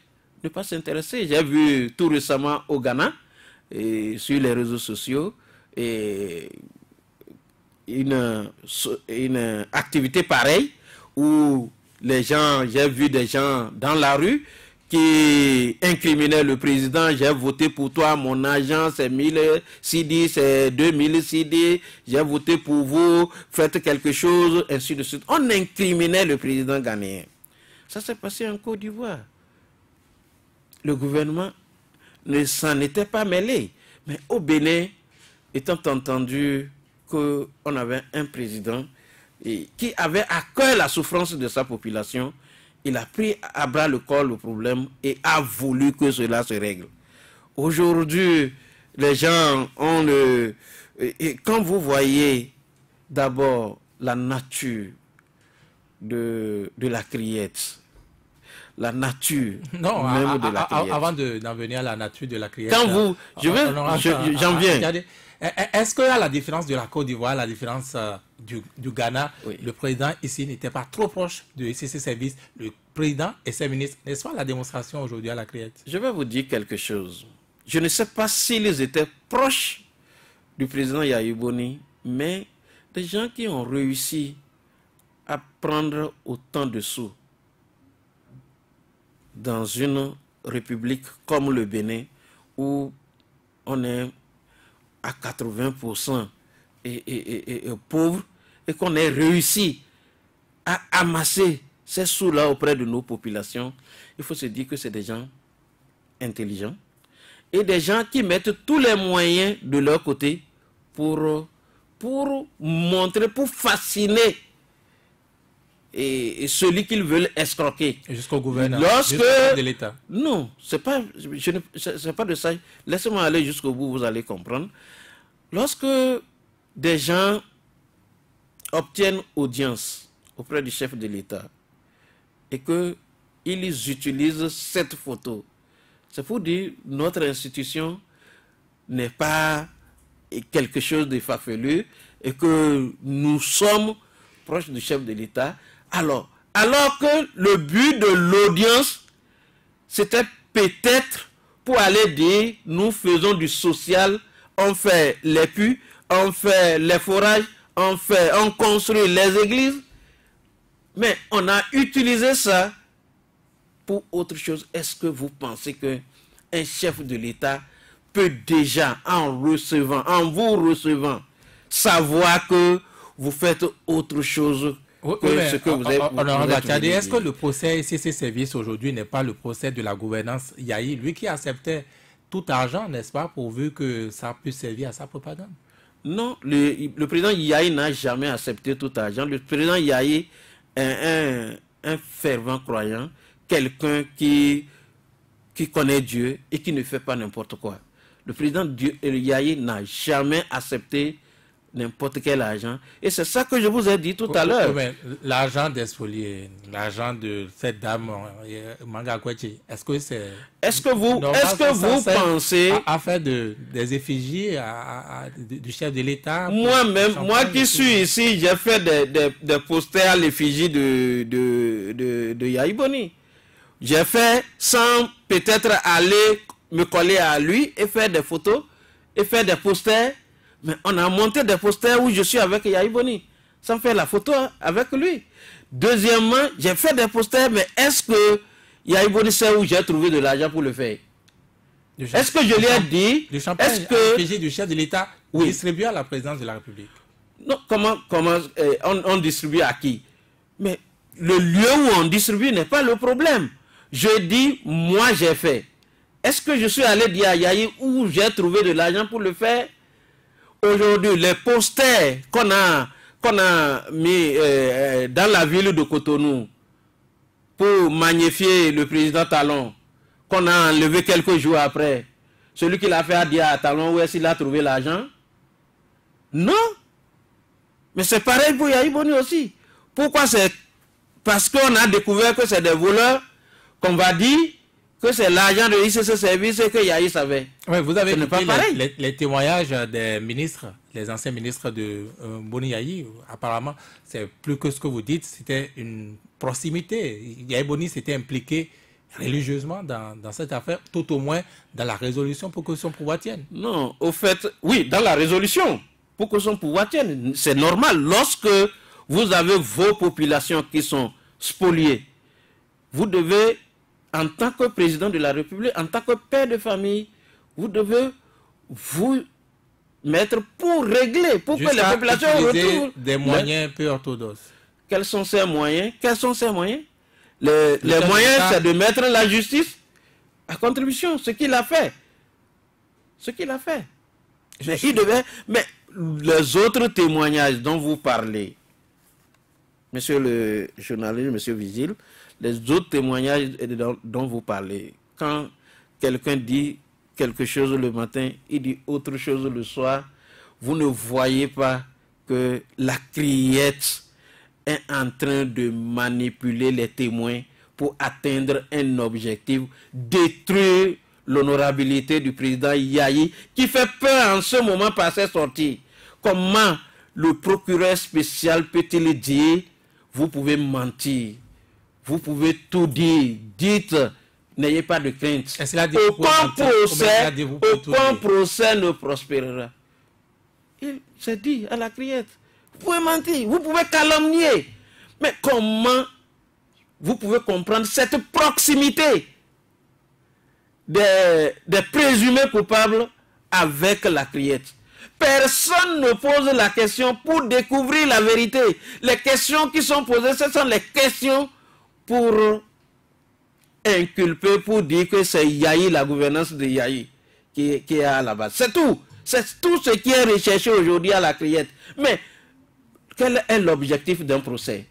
S2: ne pas s'intéresser. J'ai vu tout récemment au Ghana, sur les réseaux sociaux, une activité pareille où j'ai vu des gens dans la rue qui incriminaient le président. J'ai voté pour toi, mon agent, c'est 1000 CD, c'est 2000 CD, j'ai voté pour vous, faites quelque chose, ainsi de suite. On incriminait le président ghanéen. Ça s'est passé en Côte d'Ivoire. Le gouvernement ne s'en était pas mêlé. Mais au Bénin, étant entendu qu'on avait un président qui avait à cœur la souffrance de sa population, il a pris à bras le corps le problème et a voulu que cela se règle. Aujourd'hui, les gens ont le... Et quand vous voyez d'abord la nature de la criette, la nature
S1: non,
S2: même de la criette.
S1: Avant d'en venir à la nature de la criette...
S2: Quand vous... J'en viens.
S1: Est-ce qu'à la différence de la Côte d'Ivoire, la différence du Ghana,
S2: oui,
S1: le président ici n'était pas trop proche de SCC Service, le président et ses ministres, n'est-ce pas la démonstration aujourd'hui à la criette?
S2: Je vais vous dire quelque chose. Je ne sais pas s'ils étaient proches du président Yahya Boni, mais des gens qui ont réussi à prendre autant de sous dans une république comme le Bénin, où on est à 80% et pauvre, et qu'on ait réussi à amasser ces sous-là auprès de nos populations, il faut se dire que c'est des gens intelligents et des gens qui mettent tous les moyens de leur côté pour montrer, pour fasciner et celui qu'ils veulent escroquer.
S1: Jusqu'au gouvernement,
S2: de
S1: l'État.
S2: Non, c'est pas de ça. Laissez-moi aller jusqu'au bout, vous allez comprendre. Lorsque des gens obtiennent audience auprès du chef de l'État et qu'ils utilisent cette photo, c'est pour dire que notre institution n'est pas quelque chose de farfelu et que nous sommes proches du chef de l'État. Alors que le but de l'audience, c'était peut-être pour aller dire, nous faisons du social, on fait les puits, on fait les forages, on construit les églises, mais on a utilisé ça pour autre chose. Est-ce que vous pensez qu'un chef de l'État peut déjà, en vous recevant, savoir que vous faites autre chose que ce que vous avez...
S1: Est-ce que le procès CC Service aujourd'hui n'est pas le procès de la gouvernance Yahi, lui qui acceptait tout argent, n'est-ce pas, pourvu que ça puisse servir à sa propagande?
S2: Non, le président Yahi n'a jamais accepté tout argent. Le président Yahi est un fervent croyant, quelqu'un qui connaît Dieu et qui ne fait pas n'importe quoi. Le président Yahi n'a jamais accepté n'importe quel argent. Et c'est ça que je vous ai dit tout à l'heure.
S1: L'argent des spoliés, l'argent de cette dame, Manga Kwechi, est-ce que c'est...
S2: Est-ce que vous pensez...
S1: À faire des effigies du chef de l'État?
S2: Moi-même, moi qui suis ici, j'ai fait des posters à l'effigie de Yahya Boni. J'ai fait sans peut-être aller me coller à lui et faire des photos et faire des posters. Mais on a monté des posters où je suis avec Yahya Boni, sans faire la photo avec lui. Deuxièmement, j'ai fait des posters, mais est-ce que Yahya Boni sait où j'ai trouvé de l'argent pour le faire? Est-ce que je lui ai dit...
S1: Le champagne à du chef de l'État distribué à la présidence de la République.
S2: Non, comment on distribue à qui? Mais le lieu où on distribue n'est pas le problème. Je dis, moi j'ai fait. Est-ce que je suis allé dire à Yahya où j'ai trouvé de l'argent pour le faire? Aujourd'hui, les posters qu'on a mis dans la ville de Cotonou pour magnifier le président Talon, qu'on a enlevé quelques jours après, celui qui l'a fait a dit à Talon où est-ce qu'il a trouvé l'argent? Non. Mais c'est pareil pour Yahya Boni aussi. Pourquoi? C'est parce qu'on a découvert que c'est des voleurs qu'on va dire que c'est l'argent de ICC Service et que Yahya savait.
S1: Oui, vous avez écouté les témoignages des ministres, les anciens ministres de Boni Yahi. Apparemment, c'est plus que ce que vous dites, c'était une proximité. Yahya Boni s'était impliqué religieusement dans cette affaire, tout au moins dans la résolution pour que son pouvoir tienne.
S2: Non, au fait, oui, dans la résolution, pour que son pouvoir tienne. C'est normal. Lorsque vous avez vos populations qui sont spoliées, vous devez, en tant que président de la République, en tant que père de famille, vous devez vous mettre pour régler, pour que les populations retrouvent
S1: des moyens peu orthodoxes.
S2: Quels sont ces moyens? Quels sont ces moyens? Les moyens, c'est de mettre la justice à contribution, ce qu'il a fait. ce qu'il a fait. Mais il devait... Mais les autres témoignages dont vous parlez, monsieur le journaliste, monsieur Vigile, les autres témoignages dont vous parlez, quand quelqu'un dit quelque chose le matin, il dit autre chose le soir, vous ne voyez pas que la criette est en train de manipuler les témoins pour atteindre un objectif, détruire l'honorabilité du président Yahi, qui fait peur en ce moment par ses sorties. Comment le procureur spécial peut-il dire, vous pouvez mentir, vous pouvez tout dire, dites, n'ayez pas de crainte. Aucun procès ne prospérera. Il s'est dit à la criette, vous pouvez mentir, vous pouvez calomnier, mais comment vous pouvez comprendre cette proximité des présumés coupables avec la criette? Personne ne pose la question pour découvrir la vérité. Les questions qui sont posées, ce sont les questions pour inculper, pour dire que c'est Yahi, la gouvernance de Yahi, qui est à la base. C'est tout. C'est tout ce qui est recherché aujourd'hui à la criette. Mais quel est l'objectif d'un procès?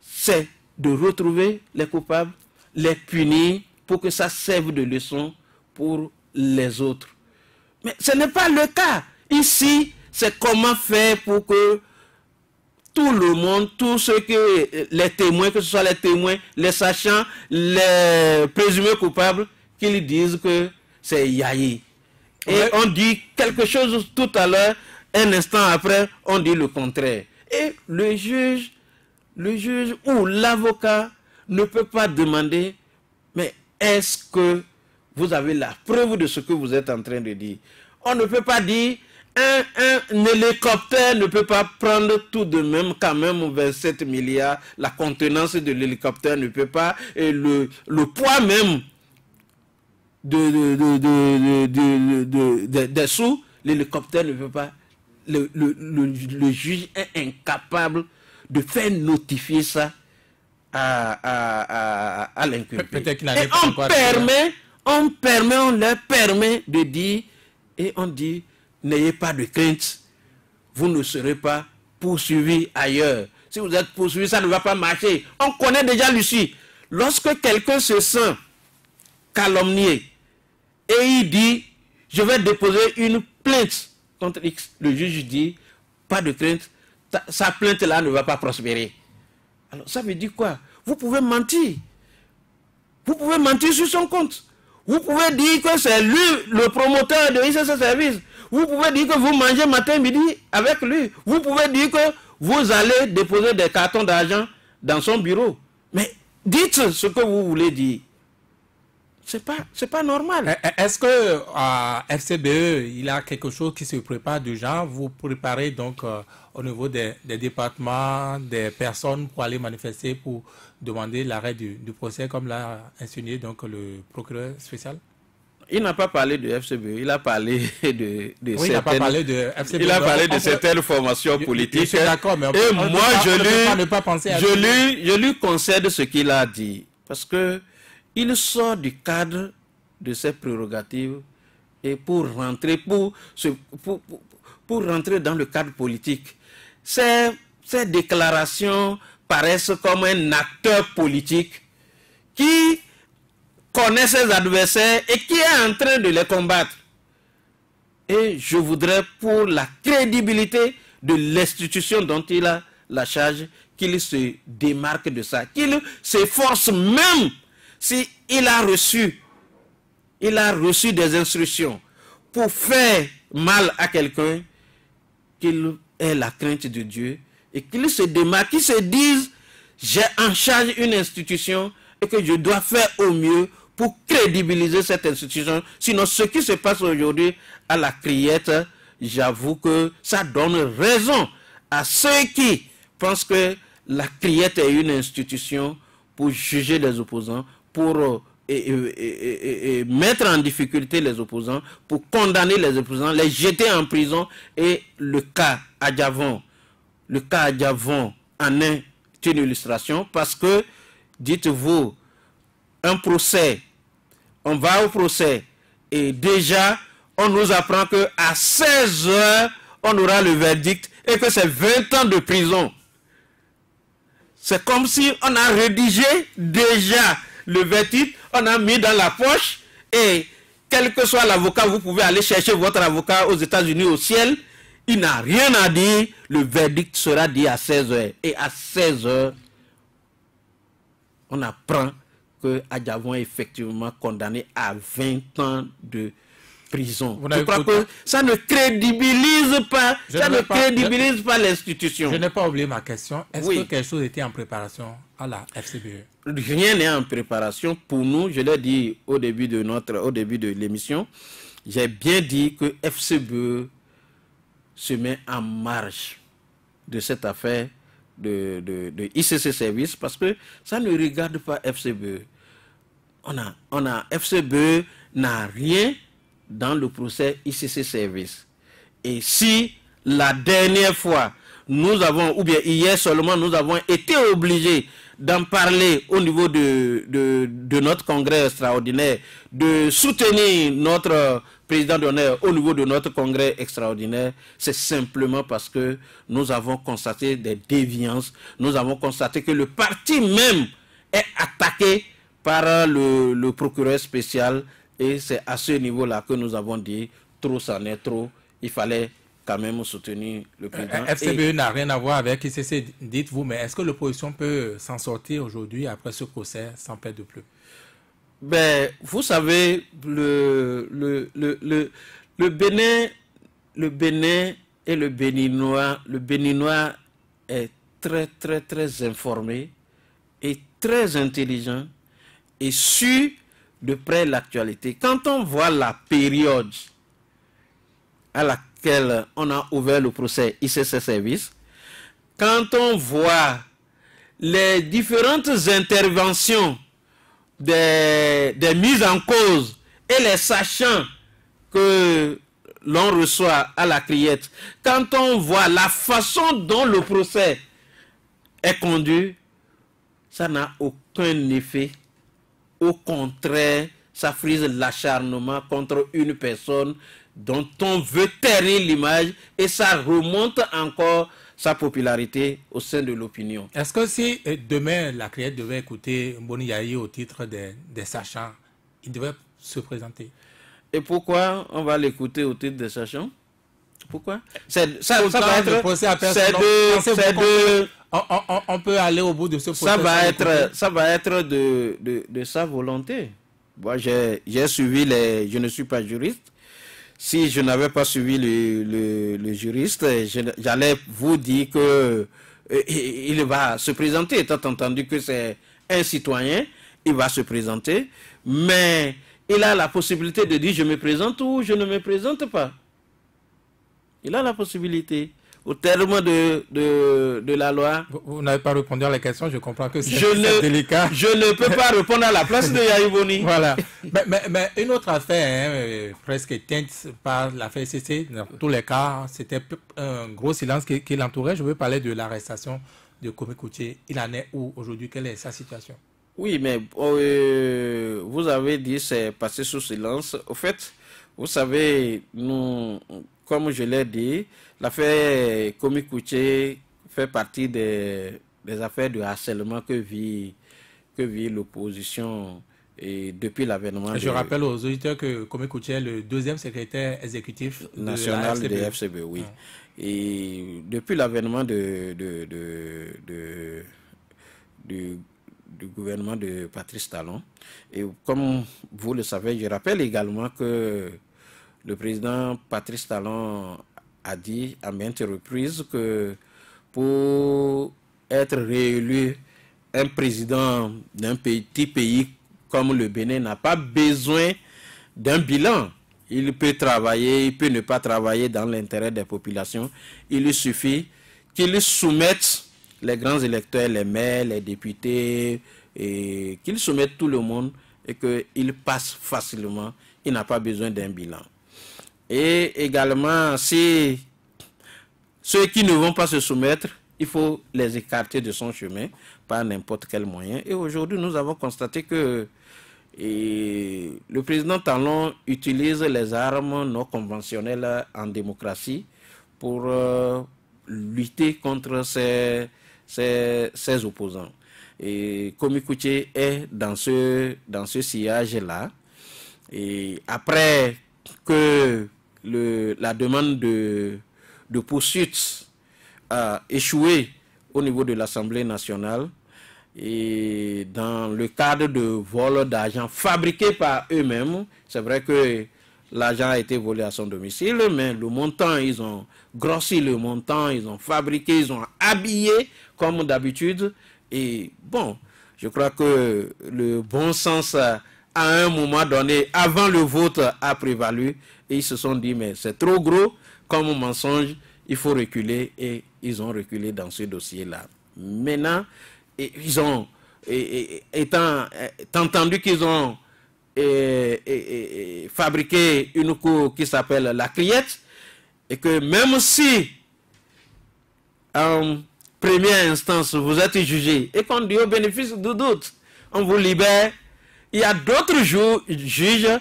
S2: C'est de retrouver les coupables, les punir pour que ça serve de leçon pour les autres. Mais ce n'est pas le cas. Ici, c'est comment faire pour que tout le monde, tous ceux que les témoins, que ce soit les témoins, les sachants, les présumés coupables, qu'ils disent que c'est Yahi. Et on dit quelque chose tout à l'heure, un instant après, on dit le contraire. Et le juge ou l'avocat ne peut pas demander, mais est-ce que vous avez la preuve de ce que vous êtes en train de dire? On ne peut pas dire, un hélicoptère ne peut pas prendre tout de même quand même 27 milliards. La contenance de l'hélicoptère ne peut pas, et le poids même des sous, l'hélicoptère ne peut pas. Le juge est incapable de faire notifier ça à l'inculpé. Et on leur permet de dire, et on dit, n'ayez pas de crainte, vous ne serez pas poursuivis ailleurs. Si vous êtes poursuivis, ça ne va pas marcher. On connaît déjà l'issue. Lorsque quelqu'un se sent calomnié et il dit, je vais déposer une plainte contre X, le juge dit, pas de crainte, sa plainte-là ne va pas prospérer. Alors ça veut dire quoi? Vous pouvez mentir. Vous pouvez mentir sur son compte. Vous pouvez dire que c'est lui le promoteur de ICC Service. Vous pouvez dire que vous mangez matin, midi avec lui. Vous pouvez dire que vous allez déposer des cartons d'argent dans son bureau. Mais dites ce que vous voulez dire. C'est pas normal.
S1: Est-ce que FCBE, il y a quelque chose qui se prépare déjà? Vous préparez donc au niveau des départements, des personnes pour aller manifester, pour demander l'arrêt du procès, comme l'a insinué donc le procureur spécial?
S2: Il n'a pas parlé de FCBE, il a parlé de
S1: oui,
S2: certaines...
S1: il n'a pas parlé de FCBE.
S2: Il a parlé de certaines formations politiques.
S1: Je suis d'accord, mais
S2: et moi,
S1: je
S2: lui concède ce qu'il a dit. Parce que il sort du cadre de ses prérogatives et pour rentrer dans le cadre politique. Ces déclarations paraissent comme un acteur politique qui connaît ses adversaires et qui est en train de les combattre. Et je voudrais, pour la crédibilité de l'institution dont il a la charge, qu'il se démarque de ça, qu'il s'efforce même si il a reçu des instructions pour faire mal à quelqu'un, qu'il ait la crainte de Dieu et qu'il se démarque, qu'il se dise, j'ai en charge une institution et que je dois faire au mieux pour crédibiliser cette institution. Sinon, ce qui se passe aujourd'hui à la criette, j'avoue que ça donne raison à ceux qui pensent que la criette est une institution pour juger les opposants, pour mettre en difficulté les opposants, pour condamner les opposants, les jeter en prison. Et le cas Adjavon en est une illustration, parce que, dites-vous, un procès, on va au procès et déjà on nous apprend qu'à 16 heures, on aura le verdict et que c'est 20 ans de prison. C'est comme si on a rédigé déjà le verdict, on a mis dans la poche et quel que soit l'avocat, vous pouvez aller chercher votre avocat aux États-Unis au ciel. Il n'a rien à dire, le verdict sera dit à 16 heures. Et à 16 heures, on apprend que Adjavon est effectivement condamné à 20 ans de prison. Je crois que ça ne crédibilise pas, pas l'institution.
S1: Je n'ai pas oublié ma question. Est-ce que quelque chose était en préparation à la FCBE?
S2: Rien n'est en préparation pour nous. Je l'ai dit au début de l'émission. J'ai bien dit que FCBE se met en marge de cette affaire de ICC Service parce que ça ne regarde pas FCBE. FCBE n'a rien dans le procès ICC Service. Et si la dernière fois, ou bien hier seulement, nous avons été obligés d'en parler au niveau de notre congrès extraordinaire, de soutenir notre président d'honneur au niveau de notre congrès extraordinaire, c'est simplement parce que nous avons constaté des déviances, nous avons constaté que le parti même est attaqué par le procureur spécial et c'est à ce niveau-là que nous avons dit trop c'en est trop, il fallait quand même soutenir le président.
S1: FCBE n'a rien à voir avec ICC, dites-vous, mais est-ce que l'opposition peut s'en sortir aujourd'hui après ce procès sans perdre de plus?
S2: Ben, vous savez, le Bénin et le Béninois est très, très, très informé et très intelligent et suit de près l'actualité. Quand on voit la période à laquelle on a ouvert le procès ICC Service, quand on voit les différentes interventions des mises en cause et les sachants que l'on reçoit à la criette, quand on voit la façon dont le procès est conduit, ça n'a aucun effet. Au contraire, ça frise l'acharnement contre une personne dont on veut ternir l'image et ça remonte encore sa popularité au sein de l'opinion.
S1: Est-ce que si demain la criette devait écouter Boni Yayi au titre des sachants, il devait se présenter?
S2: Et pourquoi on va l'écouter au titre des sachants? Pourquoi?
S1: On peut aller au bout de ce procès.
S2: Ça va être de sa volonté. Moi, j'ai suivi je ne suis pas juriste. Si je n'avais pas suivi le juriste, j'allais vous dire que il va se présenter, étant entendu que c'est un citoyen, il va se présenter, mais il a la possibilité de dire je me présente ou je ne me présente pas. Il a la possibilité. Au terme de la loi.
S1: Vous n'avez pas répondu à la question, je comprends que c'est délicat.
S2: Je ne peux pas répondre à la place de Yayi Boni.
S1: Voilà. Mais une autre affaire, presque éteinte par l'affaire CC, dans tous les cas, c'était un gros silence qui l'entourait. Je veux parler de l'arrestation de Kwame Couché. Il en est où aujourd'hui? Quelle est sa situation?
S2: Oui, mais vous avez dit c'est passé sous silence. Au fait, vous savez, nous, comme je l'ai dit, l'affaire Kwame Couché fait partie des affaires de harcèlement que vit l'opposition depuis l'avènement.
S1: Je rappelle aux auditeurs que Kwame Couché est le deuxième secrétaire exécutif
S2: national de FCBE, oui. Et depuis l'avènement du gouvernement de Patrice Talon, et comme vous le savez, je rappelle également que le président Patrice Talon a dit à maintes reprises que pour être réélu, un président d'un petit pays comme le Bénin n'a pas besoin d'un bilan. Il peut travailler, il peut ne pas travailler dans l'intérêt des populations. Il lui suffit qu'il soumette les grands électeurs, les maires, les députés, et qu'il soumette tout le monde et qu'il passe facilement. Il n'a pas besoin d'un bilan. Et également, si ceux qui ne vont pas se soumettre, il faut les écarter de son chemin par n'importe quel moyen. Et aujourd'hui, nous avons constaté que Et le président Talon utilise les armes non conventionnelles en démocratie pour lutter contre ses opposants. Et Komi Kouché est dans ce sillage-là. Et après que la demande de poursuite a échoué au niveau de l'Assemblée nationale, et dans le cadre de vol d'argent fabriqué par eux-mêmes, c'est vrai que l'argent a été volé à son domicile, mais le montant, ils ont grossi le montant, ils ont fabriqué, ils ont habillé comme d'habitude. Et bon, je crois que le bon sens à un moment donné, avant le vote, a prévalu. Et ils se sont dit, mais c'est trop gros comme mensonge, il faut reculer. Et ils ont reculé dans ce dossier-là. Maintenant, ils ont, étant entendu qu'ils ont fabriqué une cour qui s'appelle la Criette, et que même si en première instance vous êtes jugé et qu'on dit au bénéfice du doute, on vous libère, il y a d'autres juges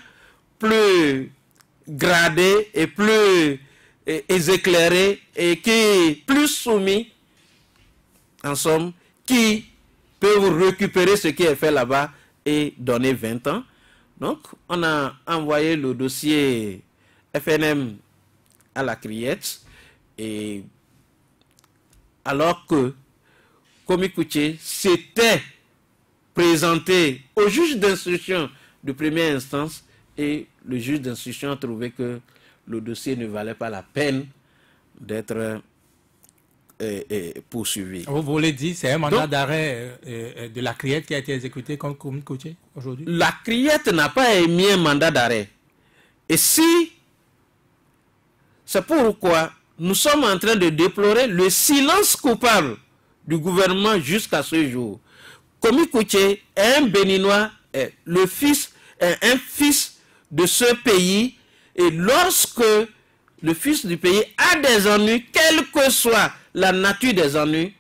S2: plus gradés et plus éclairés et qui plus soumis, en somme, qui peuvent récupérer ce qui est fait là-bas et donner 20 ans. Donc, on a envoyé le dossier FNM à la Criette, et alors que Komi Kouché s'était présenté au juge d'instruction de première instance, et le juge d'instruction a trouvé que le dossier ne valait pas la peine d'être poursuivi.
S1: Vous voulez dire c'est un mandat d'arrêt de la Criette qui a été exécuté contre Komi Kouché aujourd'hui?
S2: La Criette n'a pas émis un mandat d'arrêt. Et si, c'est pourquoi nous sommes en train de déplorer le silence coupable du gouvernement jusqu'à ce jour. Komi Kouché est un Béninois, est un fils de ce pays, et lorsque le fils du pays a des ennuis, quelle que soit la nature des ennuis,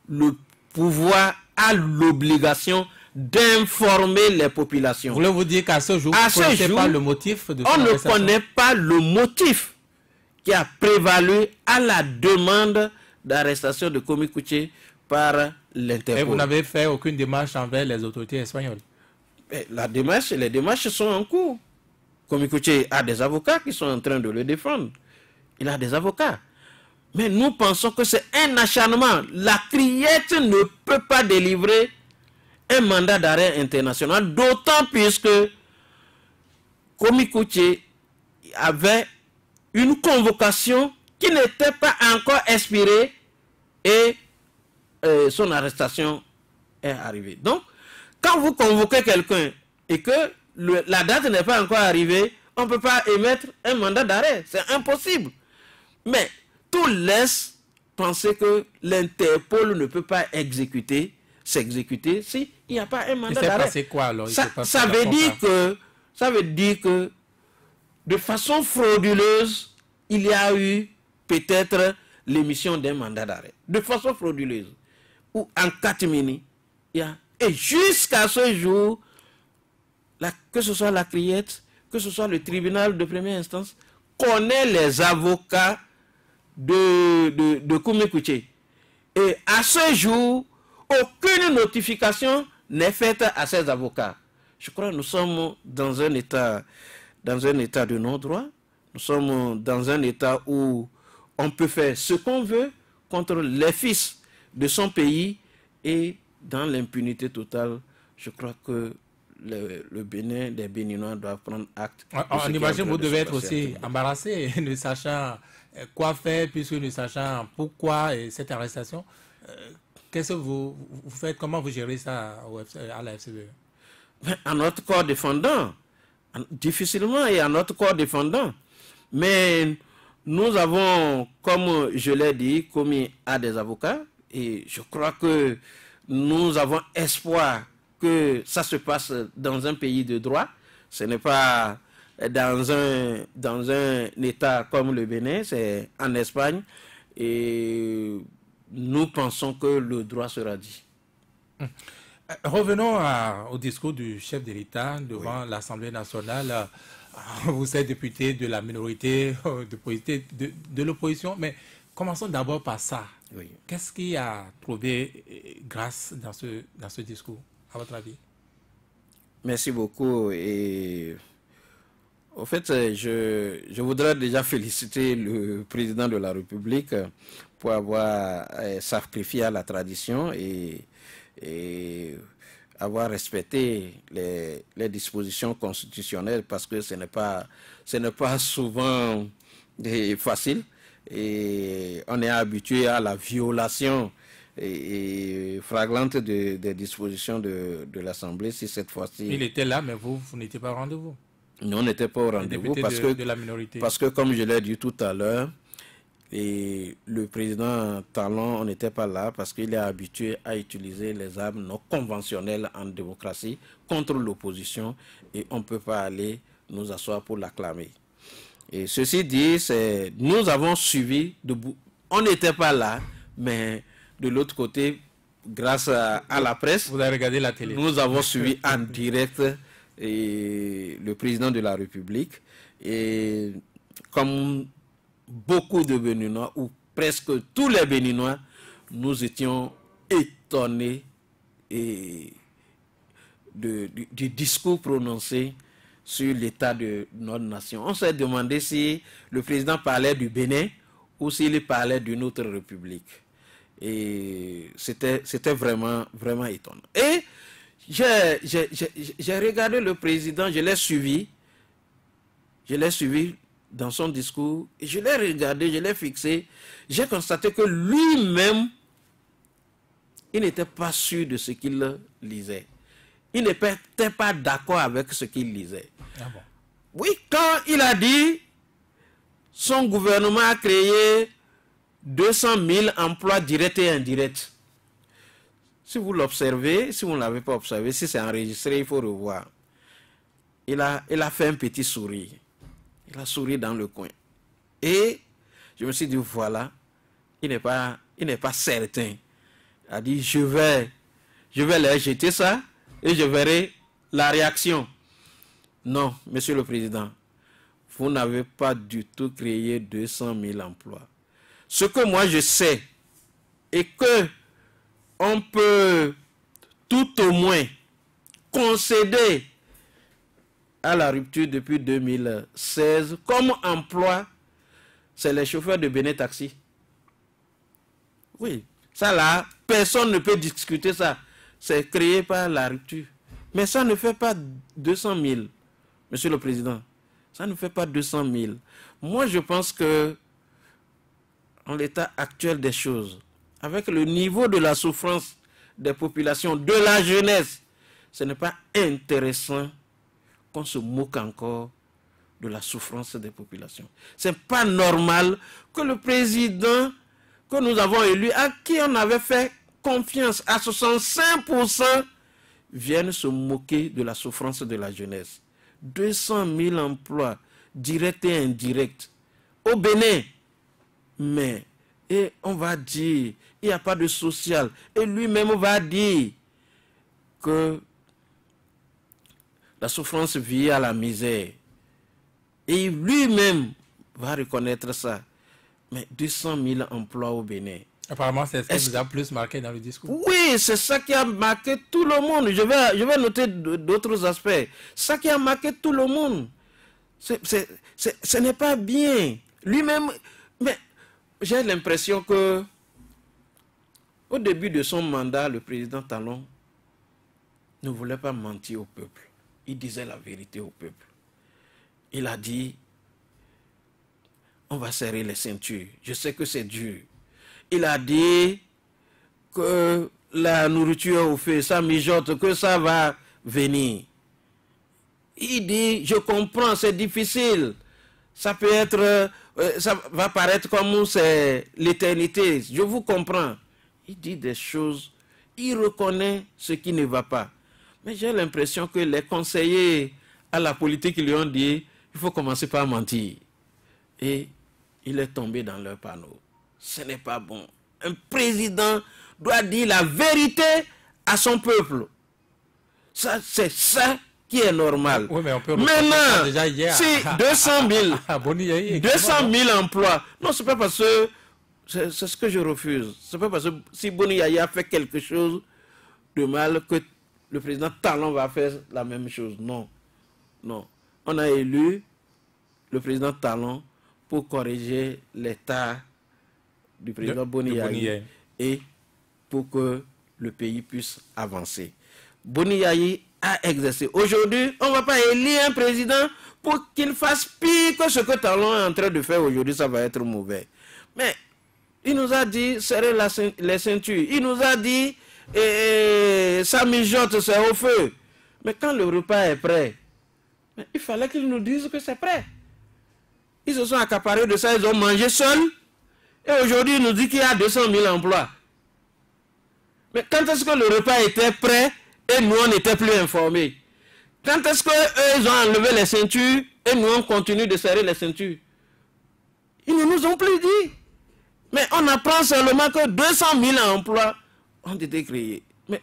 S2: le pouvoir a l'obligation d'informer les populations.
S1: Voulez-vous dire qu'à ce jour, on ne connaît pas le motif de
S2: on ne connaît pas le motif qui a prévalu à la demande d'arrestation de Komi Kouché par l'Interpol.
S1: Et vous n'avez fait aucune démarche envers les autorités espagnoles?
S2: Les démarches sont en cours. Komi Kouché a des avocats qui sont en train de le défendre. Il a des avocats. Mais nous pensons que c'est un acharnement. La Criette ne peut pas délivrer un mandat d'arrêt international, d'autant puisque Komi Kouché avait une convocation qui n'était pas encore expirée et son arrestation est arrivée. Donc, quand vous convoquez quelqu'un et que la date n'est pas encore arrivée, on ne peut pas émettre un mandat d'arrêt. C'est impossible. Mais tout laisse penser que l'Interpol ne peut pas s'exécuter s'il n'y a pas un mandat d'arrêt.
S1: C'est quoi alors?
S2: Ça veut dire que de façon frauduleuse, il y a eu peut-être l'émission d'un mandat d'arrêt. De façon frauduleuse. Ou en catimini, et jusqu'à ce jour, que ce soit la Criette, que ce soit le tribunal de première instance, connaît les avocats de Komi Kouché. Et à ce jour, aucune notification n'est faite à ces avocats. Je crois que nous sommes dans un état de non-droit. Nous sommes dans un état où on peut faire ce qu'on veut contre les fils de son pays, et dans l'impunité totale. Je crois que le Bénin, les Béninois doivent prendre acte.
S1: On imagine que vous devez être aussi embarrassé, ne sachant quoi faire, puisque ne sachant pourquoi cette arrestation. Qu'est-ce que vous faites? Comment vous gérez ça à la FCBE?
S2: À notre corps défendant, difficilement, et à notre corps défendant. Mais nous avons, comme je l'ai dit, commis à des avocats, et je crois que nous avons espoir que ça se passe dans un pays de droit. Ce n'est pas dans un État comme le Bénin, c'est en Espagne. Et nous pensons que le droit sera dit.
S1: Revenons au discours du chef de l'État devant l'Assemblée nationale. Vous êtes député de la minorité, de l'opposition, mais commençons d'abord par ça.
S2: Oui.
S1: Qu'est-ce qui a trouvé grâce dans ce discours, à votre avis?
S2: Merci beaucoup. Et en fait, je voudrais déjà féliciter le président de la République pour avoir sacrifié à la tradition et avoir respecté les dispositions constitutionnelles, parce que ce n'est pas souvent facile, et on est habitué à la violation et flagrante des dispositions de l'Assemblée. Si cette fois-ci...
S1: Il était là, mais vous n'étiez pas au rendez-vous.
S2: Nous, on n'était pas au rendez-vous
S1: de la minorité.
S2: Parce que, comme je l'ai dit tout à l'heure, et le président Talon, on n'était pas là parce qu'il est habitué à utiliser les armes non conventionnelles en démocratie contre l'opposition, et on ne peut pas aller nous asseoir pour l'acclamer. Et ceci dit, nous avons suivi, on n'était pas là, mais de l'autre côté, grâce à la presse,
S1: vous avez regardé la télé.
S2: Nous avons suivi en direct le président de la République, et comme beaucoup de Béninois, ou presque tous les Béninois, nous étions étonnés du discours prononcé sur l'état de notre nation. On s'est demandé si le président parlait du Bénin ou s'il parlait d'une autre république. Et c'était vraiment, vraiment étonnant. Et j'ai regardé le président, je l'ai suivi dans son discours, et je l'ai regardé, je l'ai fixé, j'ai constaté que lui-même, il n'était pas sûr de ce qu'il lisait. Il n'était pas d'accord avec ce qu'il lisait.
S1: Ah bon?
S2: Oui, quand il a dit, son gouvernement a créé 200 000 emplois directs et indirects. Si vous l'observez, si vous ne l'avez pas observé, si c'est enregistré, il faut revoir. Il a fait un petit sourire. Il a souri dans le coin. Et je me suis dit, voilà, il n'est pas certain. Il a dit, je vais leur jeter ça et je verrai la réaction. Non, Monsieur le Président, vous n'avez pas du tout créé 200 000 emplois. Ce que moi je sais est que on peut tout au moins concéder à la rupture depuis 2016 comme emploi, c'est les chauffeurs de Bénin Taxi. Oui, ça là, personne ne peut discuter ça. C'est créé par la rupture. Mais ça ne fait pas 200 000, Monsieur le Président. Ça ne fait pas 200 000. Moi, je pense que, en l'état actuel des choses, avec le niveau de la souffrance des populations, de la jeunesse, ce n'est pas intéressant qu'on se moque encore de la souffrance des populations. Ce n'est pas normal que le président que nous avons élu, à qui on avait fait confiance à 65%, vienne se moquer de la souffrance de la jeunesse. 200 000 emplois, directs et indirects, au Bénin. Mais, et on va dire, il n'y a pas de social. Et lui-même va dire que la souffrance vient à la misère. Et lui-même va reconnaître ça. Mais 200 000 emplois au Bénin.
S1: Apparemment, c'est ce qui vous a plus marqué dans le discours.
S2: Oui, c'est ça qui a marqué tout le monde. Je vais noter d'autres aspects. Ça qui a marqué tout le monde. Ce n'est pas bien. Lui-même, mais j'ai l'impression que au début de son mandat, le président Talon ne voulait pas mentir au peuple. Il disait la vérité au peuple. Il a dit, on va serrer les ceintures. Je sais que c'est dur. Il a dit que la nourriture au feu, ça mijote, que ça va venir. Il dit, je comprends, c'est difficile. Ça peut être, ça va paraître comme c'est l'éternité. Je vous comprends. Il dit des choses, il reconnaît ce qui ne va pas. Mais j'ai l'impression que les conseillers à la politique lui ont dit, il faut commencer par mentir. Et il est tombé dans leur panneau. Ce n'est pas bon. Un président doit dire la vérité à son peuple. C'est ça qui est normal.
S1: Oui, mais on peut
S2: maintenant,
S1: déjà hier.
S2: Si 200 000 emplois, non, c'est pas parce que, c'est ce que je refuse. C'est pas parce que si Boni Yaya fait quelque chose de mal que le président Talon va faire la même chose. Non, non. On a élu le président Talon pour corriger l'état du président Boni Yaya et pour que le pays puisse avancer. Boni Yaya a exercé. Aujourd'hui, on ne va pas élire un président pour qu'il fasse pire que ce que Talon est en train de faire aujourd'hui. Ça va être mauvais. Mais il nous a dit serrer les ceintures. Il nous a dit ça mijote, c'est au feu. Mais quand le repas est prêt, il fallait qu'ils nous disent que c'est prêt. Ils se sont accaparés de ça, ils ont mangé seuls. Et aujourd'hui, ils nous disent qu'il y a 200 000 emplois. Mais quand est-ce que le repas était prêt et nous, on n'était plus informés? Quand est-ce qu'eux, ils ont enlevé les ceintures et nous, on continue de serrer les ceintures? Ils ne nous ont plus dit. Mais on apprend seulement que 200 000 emplois ont été créés. Mais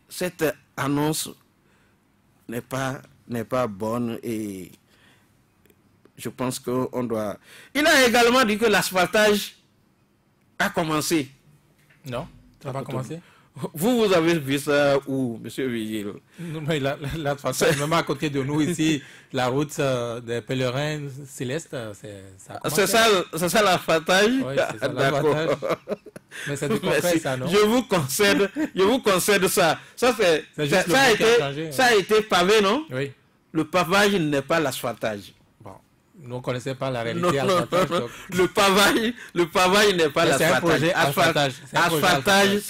S2: cette annonce n'est pas bonne et je pense qu'on doit... Il a également dit que l'asphaltage a commencé.
S1: Non, ça n'a pas commencé.
S2: Vous avez vu ça où, M. Vigile?
S1: L'asphaltage, même à côté de nous ici, la route des pèlerins célestes, c'est
S2: ça l'asphaltage?
S1: Oui, c'est ça l'asphaltage. Mais c'est du concret, ça, non?
S2: Je vous concède ça. Ça a été pavé, non?
S1: Oui.
S2: Le pavage n'est pas l'asphaltage.
S1: Bon, nous ne connaissons pas la réalité.
S2: Non. Le pavage n'est pas l'asphaltage.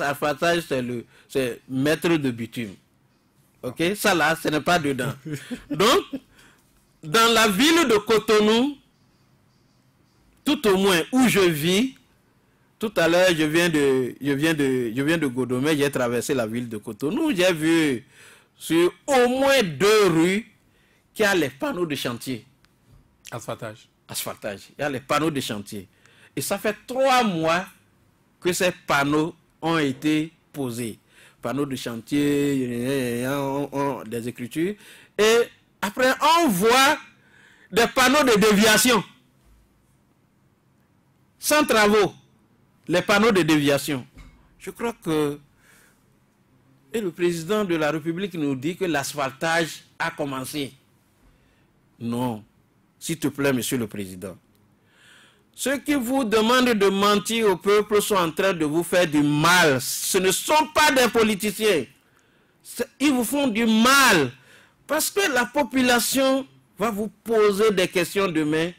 S2: Asphaltage, c'est mètre de bitume. Ok? Ça là, ce n'est pas dedans. Donc, dans la ville de Cotonou, tout au moins où je vis, tout à l'heure, je viens de Godomé, j'ai traversé la ville de Cotonou, j'ai vu sur au moins 2 rues qu'il y a les panneaux de chantier.
S1: Asphaltage.
S2: Il y a les panneaux de chantier. Et ça fait 3 mois que ces panneaux ont été posés. Panneaux de chantier, des écritures. Et après, on voit des panneaux de déviation. Sans travaux. Les panneaux de déviation. Je crois que et le président de la République nous dit que l'asphaltage a commencé. Non. S'il te plaît, monsieur le président. Ceux qui vous demandent de mentir au peuple sont en train de vous faire du mal. Ce ne sont pas des politiciens. Ils vous font du mal. Parce que la population va vous poser des questions demain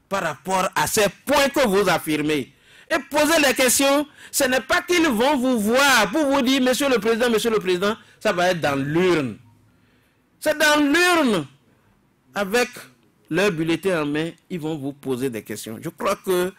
S2: par rapport à ces points que vous affirmez. Et poser les questions, ce n'est pas qu'ils vont vous voir pour vous dire, monsieur le président, ça va être dans l'urne. C'est dans l'urne. Avec leur bulletin en main, ils vont vous poser des questions. Je crois que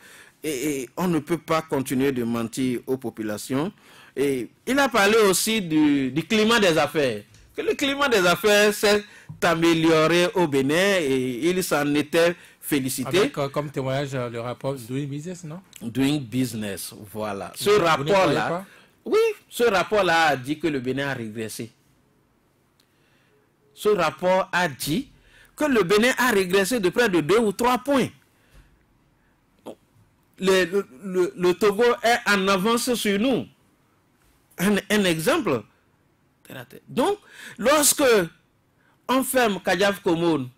S2: on ne peut pas continuer de mentir aux populations. Et il a parlé aussi du climat des affaires. Que le climat des affaires s'est amélioré au Bénin et il s'en était félicité.
S1: Avec comme témoignage le rapport Doing Business, non?
S2: Doing Business, voilà. Ce rapport-là, oui, ce rapport-là a dit que le Bénin a régressé. Ce rapport a dit que le Bénin a régressé de près de 2 ou 3 points. Le Togo est en avance sur nous. Un exemple. Donc, lorsque on ferme Kadiaf Komone,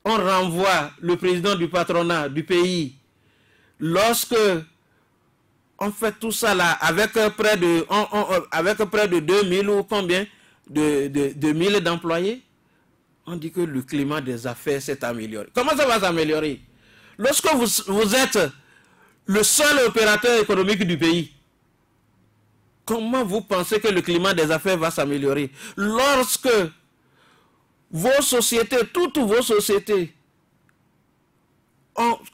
S2: on renvoie le président du patronat du pays. Lorsque on fait tout ça là avec près de 2000 ou combien de 1000 d'employés, on dit que le climat des affaires s'est amélioré. Comment ça va s'améliorer? Lorsque vous êtes le seul opérateur économique du pays, comment vous pensez que le climat des affaires va s'améliorer? Lorsque vos sociétés, toutes vos sociétés,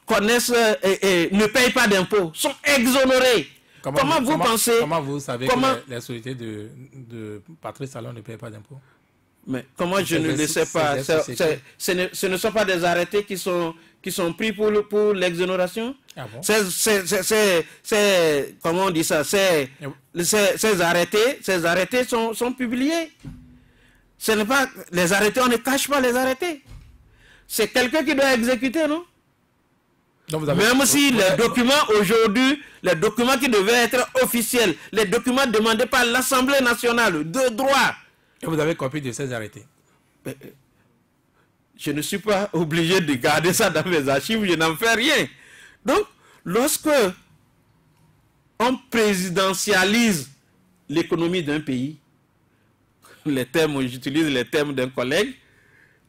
S2: connaissent et ne payent pas d'impôts, sont exonérées. Comment vous savez
S1: que les sociétés de Patrice Talon ne payent pas d'impôts?
S2: Mais comment je ne le sais pas? Ce ne sont pas des arrêtés qui sont pris pour l'exonération?
S1: Ah bon?
S2: Comment on dit ça? Ces arrêtés sont publiés. Ce n'est pas les arrêtés, on ne cache pas les arrêtés. C'est quelqu'un qui doit exécuter, non? Donc même si les documents aujourd'hui, les documents qui devaient être officiels, les documents demandés par l'Assemblée nationale de droit.
S1: Et vous avez copié de ces arrêtés?
S2: Je ne suis pas obligé de garder ça dans mes archives, je n'en fais rien. Donc, lorsque on présidentialise l'économie d'un pays, j'utilise les termes d'un collègue,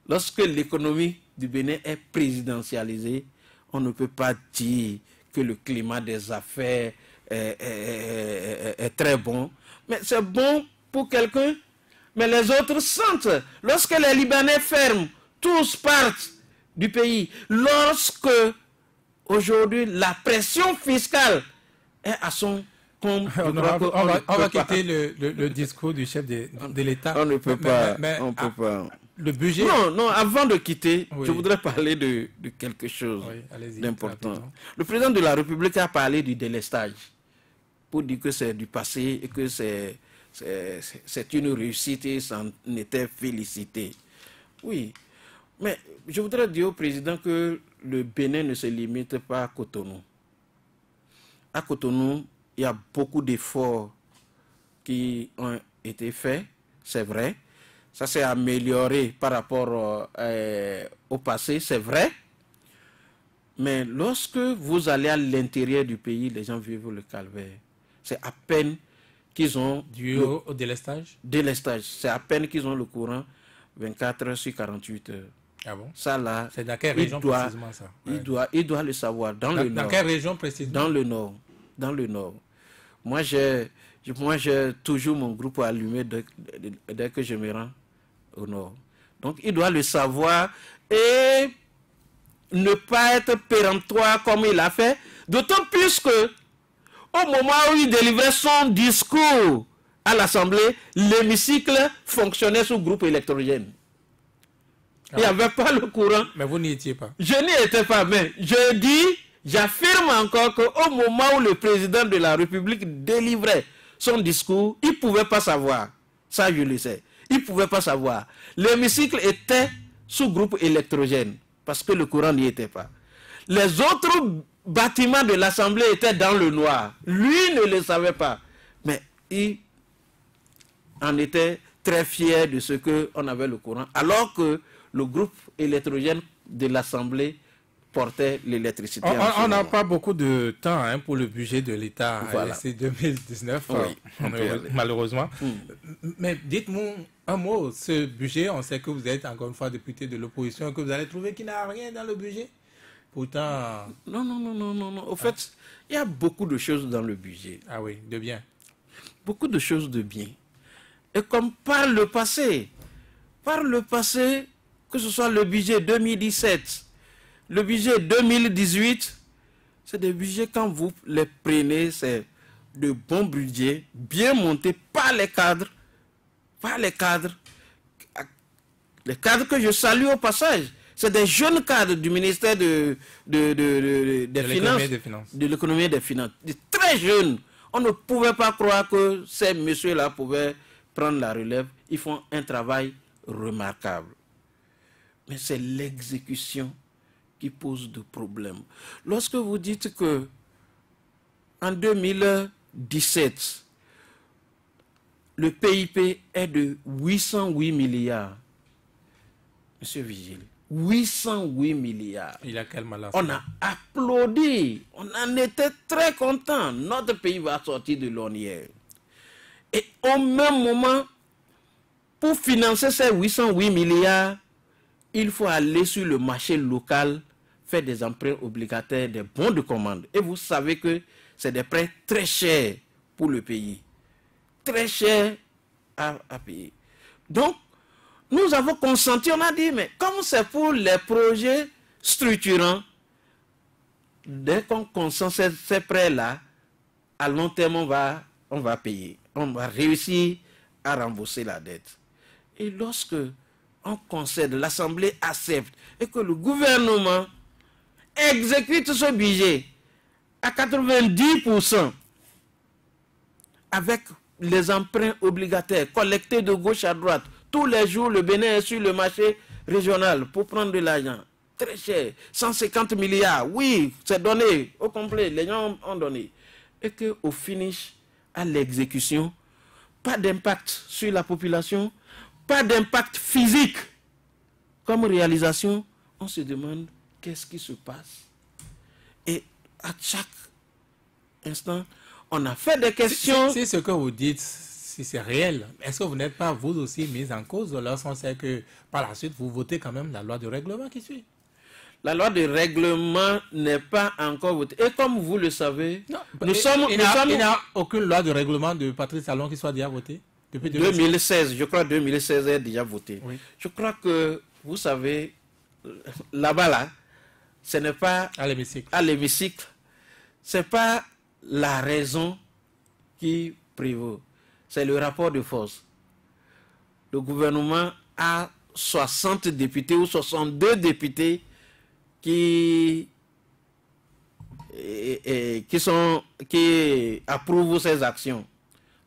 S2: lorsque l'économie du Bénin est présidentialisée, on ne peut pas dire que le climat des affaires est très bon. Mais c'est bon pour quelqu'un, mais les autres sentent. Lorsque les Libanais ferment, tous partent du pays. Lorsque, aujourd'hui, la pression fiscale est à son comble.
S1: On va quitter le discours du chef de l'État.
S2: On ne peut pas. On peut pas.
S1: Le budget...
S2: Non, avant de quitter, je voudrais parler de quelque chose d'important. Le président de la République a parlé du délestage pour dire que c'est du passé et que c'est une réussite et s'en était félicité. Oui, mais je voudrais dire au président que le Bénin ne se limite pas à Cotonou. À Cotonou, il y a beaucoup d'efforts qui ont été faits, c'est vrai. Ça s'est amélioré par rapport au passé, c'est vrai. Mais lorsque vous allez à l'intérieur du pays, les gens vivent le calvaire. C'est à peine qu'ils ont...
S1: Dû au délestage?
S2: Délestage. C'est à peine qu'ils ont le courant 24 heures sur 48 heures.
S1: Ah bon?
S2: Ça là...
S1: C'est dans quelle région précisément ça?
S2: Il doit le savoir. Dans le nord.
S1: Dans quelle région précisément?
S2: Dans le nord. Dans le nord. Moi, j'ai toujours mon groupe allumé dès que je me rends au nord. Donc, il doit le savoir et ne pas être péremptoire comme il a fait. D'autant plus que, au moment où il délivrait son discours à l'Assemblée, l'hémicycle fonctionnait sous groupe électrogène. Il n'y avait pas le courant.
S1: Mais vous n'y étiez pas.
S2: Je n'y étais pas, mais j'affirme encore qu'au moment où le président de la République délivrait son discours, il ne pouvait pas savoir. Ça, je le sais. Il ne pouvait pas savoir. L'hémicycle était sous groupe électrogène parce que le courant n'y était pas. Les autres bâtiments de l'Assemblée étaient dans le noir. Lui ne le savait pas. Mais il en était très fier de ce qu'on avait le courant. Alors que le groupe électrogène de l'Assemblée portait l'électricité.
S1: On n'a pas beaucoup de temps pour le budget de l'État. Voilà. C'est 2019, malheureusement. Mais dites-moi un mot. Ce budget, on sait que vous êtes encore une fois député de l'opposition, que vous allez trouver qu'il n'y a rien dans le budget. Pourtant...
S2: Non. Au fait, il y a beaucoup de choses dans le budget.
S1: Ah oui, de bien.
S2: Beaucoup de choses de bien. Et comme par le passé, que ce soit le budget 2017, le budget 2018, c'est des budgets, quand vous les prenez, c'est de bons budgets, bien montés par les cadres. Les cadres que je salue au passage. C'est des jeunes cadres du ministère de l'économie et des finances. Très jeunes. On ne pouvait pas croire que ces messieurs-là pouvaient prendre la relève. Ils font un travail remarquable. Mais c'est l'exécution qui pose de problèmes. Lorsque vous dites que en 2017, le PIB est de 808 milliards, Monsieur Vigile, 808 milliards.
S1: Il a quel malheur?
S2: On a applaudi, on en était très contents. Notre pays va sortir de l'ornière. Et au même moment, pour financer ces 808 milliards, il faut aller sur le marché local, faire des emprunts obligataires, des bons de commande. Et vous savez que c'est des prêts très chers pour le pays. Très chers à payer. Donc, nous avons consenti, on a dit, mais comme c'est pour les projets structurants, dès qu'on consent ces prêts-là, à long terme, on va payer. On va réussir à rembourser la dette. Et lorsque on concède, l'Assemblée accepte et que le gouvernement exécute ce budget à 90% avec les emprunts obligataires collectés de gauche à droite, tous les jours le Bénin est sur le marché régional pour prendre de l'argent. Très cher, 150 milliards, oui, c'est donné au complet, les gens ont donné. Et qu'au finish, à l'exécution, pas d'impact sur la population, pas d'impact physique. Comme réalisation, on se demande qu'est-ce qui se passe. Et à chaque instant, on a fait des questions.
S1: Si ce que vous dites, si c'est réel, est-ce que vous n'êtes pas vous aussi mis en cause lorsqu'on sait que par la suite vous votez quand même la loi de règlement qui suit?
S2: La loi de règlement n'est pas encore votée. Et comme vous le savez,
S1: Non,
S2: il
S1: n'y a aucune loi de règlement de Patrice Talon qui soit déjà votée depuis
S2: 2016. Je crois que 2016 est déjà votée.
S1: Oui.
S2: Je crois que, vous savez, là-bas, ce n'est pas
S1: à l'hémicycle.
S2: À l'hémicycle, ce n'est pas la raison qui prévaut. C'est le rapport de force. Le gouvernement a 60 députés ou 62 députés qui approuvent ces actions.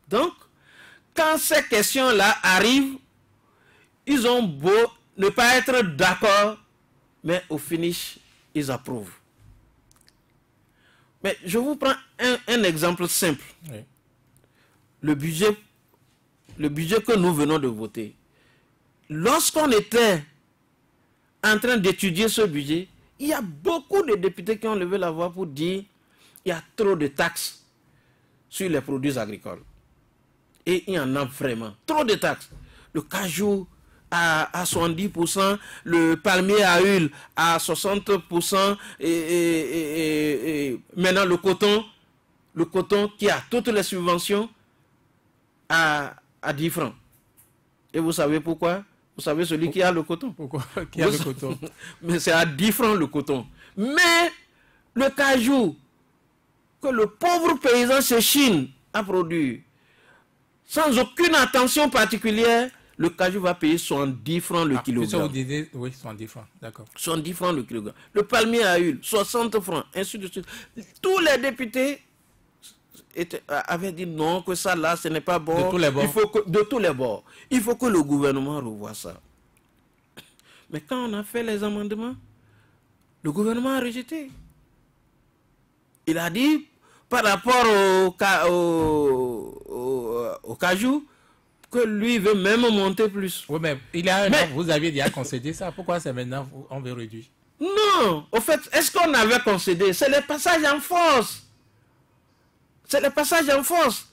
S2: Donc, quand ces questions-là arrivent, ils ont beau ne pas être d'accord, mais au finish, ils approuvent. Mais je vous prends un exemple simple.
S1: Oui.
S2: Le budget que nous venons de voter. Lorsqu'on était en train d'étudier ce budget, il y a beaucoup de députés qui ont levé la voix pour dire qu'il y a trop de taxes sur les produits agricoles. Et il y en a vraiment. Trop de taxes. Le cajou à 70%, le palmier à huile à 60%, et maintenant le coton qui a toutes les subventions à 10 francs. Et vous savez pourquoi? Vous savez celui qui a le coton.
S1: Pourquoi? Qui a le coton?
S2: Mais c'est à 10 francs le coton. Mais le cajou que le pauvre paysan chez Chine a produit, sans aucune attention particulière, le cajou va payer 70 francs le kilogramme.
S1: Vous disiez, oui, 70 francs, d'accord.
S2: 70 francs le kilogramme. Le palmier à huile, 60 francs, ainsi de suite. Tous les députés avaient dit non, que ça là, ce n'est pas bon.
S1: De tous les bords.
S2: De tous les bords. Il faut que le gouvernement revoie ça. Mais quand on a fait les amendements, le gouvernement a rejeté. Il a dit, par rapport au cajou, que lui veut même monter plus.
S1: Oui, mais il y a un an, vous aviez déjà concédé ça. Pourquoi c'est maintenant on veut réduire?
S2: Non, au fait, est-ce qu'on avait concédé? C'est le passage en force. C'est le passage en force.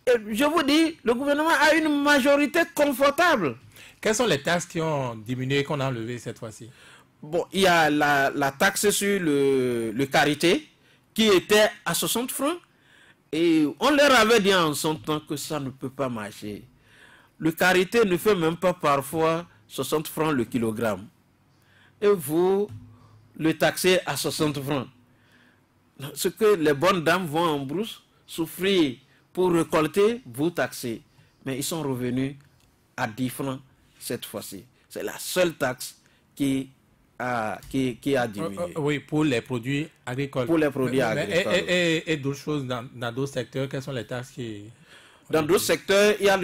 S2: Et je vous dis, le gouvernement a une majorité confortable.
S1: Quelles sont les taxes qui ont diminué, qu'on a enlevées cette fois-ci?
S2: Bon, il y a la taxe sur le karité qui était à 60 francs. Et on leur avait dit en son temps que ça ne peut pas marcher. Le karité ne fait même pas parfois 60 francs le kilogramme. Et vous le taxez à 60 francs. Ce que les bonnes dames vont en brousse souffrir pour récolter, vous taxez. Mais ils sont revenus à 10 francs cette fois-ci. C'est la seule taxe qui a diminué.
S1: Oui, pour les produits agricoles.
S2: Pour les produits agricoles.
S1: Et d'autres choses dans d'autres secteurs, quelles sont les taxes qui...
S2: Dans d'autres secteurs, il y a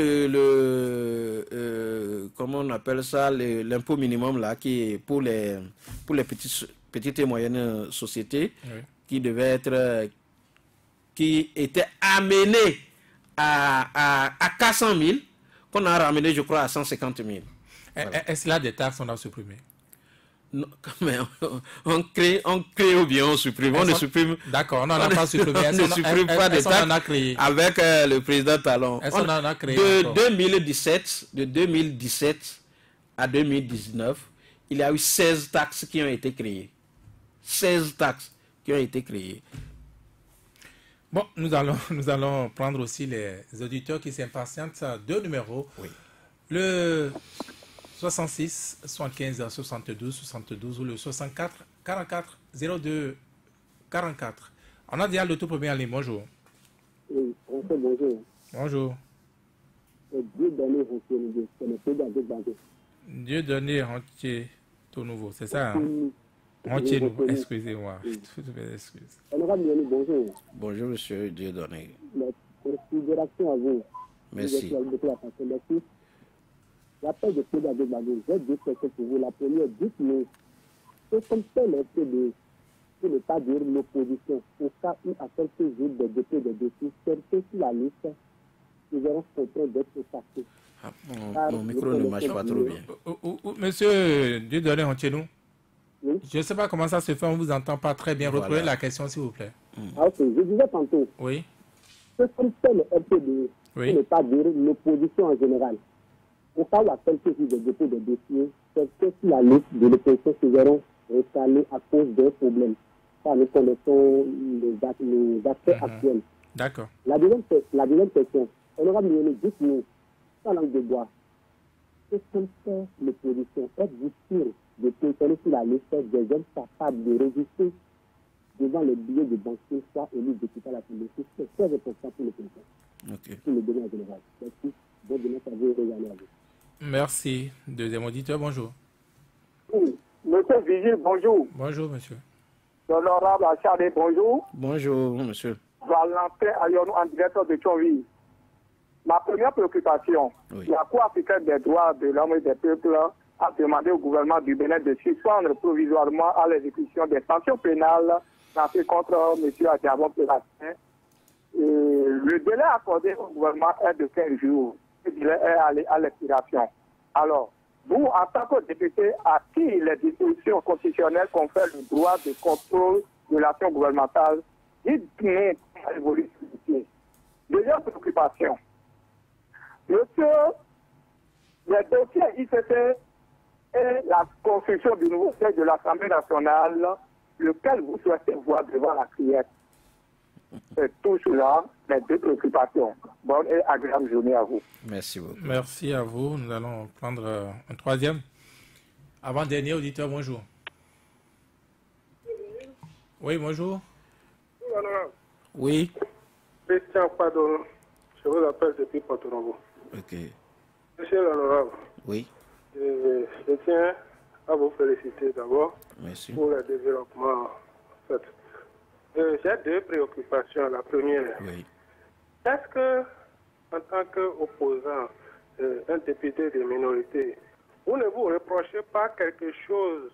S2: comment on appelle ça, l'impôt minimum là, qui est pour les petites et moyennes sociétés, oui, qui était amené à 400 000, qu'on a ramené, je crois, à 150 000.
S1: Voilà. Est-ce là des taxes qu'on a supprimées?
S2: Non, mais on crée ou bien on supprime. On ne supprime.
S1: D'accord, on n'en a pas supprimé.
S2: On ne supprime pas des taxes avec le président Talon.
S1: Est-ce qu'on en a créé?
S2: De 2017 à 2019, il y a eu 16 taxes qui ont été créées. 16 taxes qui ont été créées.
S1: Bon, nous allons prendre aussi les auditeurs qui s'impatientent. Deux numéros.
S2: Oui.
S1: Le 66 75 72 72 ou le 64 44 02 44. On a déjà le tout premier en ligne. Bonjour.
S3: Oui, bonjour.
S1: Bonjour.
S3: C'est Dieu donné Hontier, c'est le pays avec Bagé.
S1: Dieu donné Hontier tout nouveau, c'est ça hein? Hontier nouveau, excusez-moi. Toutes mes excuses.
S3: Honorable Mioni, bonjour.
S2: Bonjour, monsieur Dieudonné.
S3: Considération à vous.
S2: Merci.
S3: L'appel de Pédé avec Bagé, j'ai deux questions pour vous. La première, dites-nous, c'est comme tel effet de ne pas dire l'opposition, au cas où à quelques jours de dépôt de dossiers, certains sur la liste, nous verrons contraints d'être effacés.
S2: Mon micro ne marche pas trop bien.
S1: Monsieur Dieudonné Hontier-nous,
S3: oui?
S1: Je ne sais pas comment ça se fait, on ne vous entend pas très bien. Reprenez la question, s'il vous plaît.
S3: Ah, ok, je disais tantôt.
S1: Oui.
S3: C'est comme tel effet de ne pas dire l'opposition en général. Au cas où à quelques jours de dépôt de dossiers, certains sur la liste de l'opposition se verront recalés à cause des problèmes. Ça, nous connaissons les aspects actuels.
S1: D'accord.
S3: La deuxième question, honorable Mioni, dites-nous, sans langue de bois, qu'est-ce qu'on fait l'opposition? Êtes-vous sûr de positionner sur la liste des hommes capables de résister devant les billets de banquiers, soit élus députés à l'Assemblée? C'est très important pour l'opposition.
S2: Ok.
S3: Pour le domaine en général. Merci. Bonne journée à vous et régalez à vous.
S1: Merci. Deuxième auditeur, bonjour.
S4: Oui. Monsieur Vigile, bonjour.
S1: Bonjour, monsieur.
S4: L'honorable Achardé, bonjour.
S2: Bonjour, monsieur.
S4: Valentin Ayonou, en directeur de Thionville. Ma première préoccupation, la Cour africaine des droits de l'homme et des peuples a demandé au gouvernement du Bénin de suspendre provisoirement à l'exécution des sanctions pénales lancées contre M. Adjabon Pélatin. Le délai accordé au gouvernement est de 15 jours. Le délai est allé à l'expiration. Alors, vous, en tant que député, à qui les dispositions constitutionnelles confèrent le droit de contrôle de l'action gouvernementale, dites-nous comment évolue ce dossier. Deuxième préoccupation. Monsieur, les dossiers ICC et la construction du nouveau siège de l'Assemblée nationale, lequel vous souhaitez voir devant la criette. C'est tout cela, les deux préoccupations. Bonne et agréable journée à vous.
S2: Merci beaucoup.
S1: Merci à vous. Nous allons prendre un troisième. Avant-dernier auditeur, bonjour. Oui, bonjour.
S2: Oui.
S5: Christian Pardon, je vous appelle depuis Porto Novo.
S2: Ok.
S5: Monsieur l'honorable,
S2: oui.
S5: Je tiens à vous féliciter d'abord pour le développement. J'ai deux préoccupations. La première, est-ce que, en tant qu'opposant, un député des minorités, vous ne vous reprochez pas quelque chose,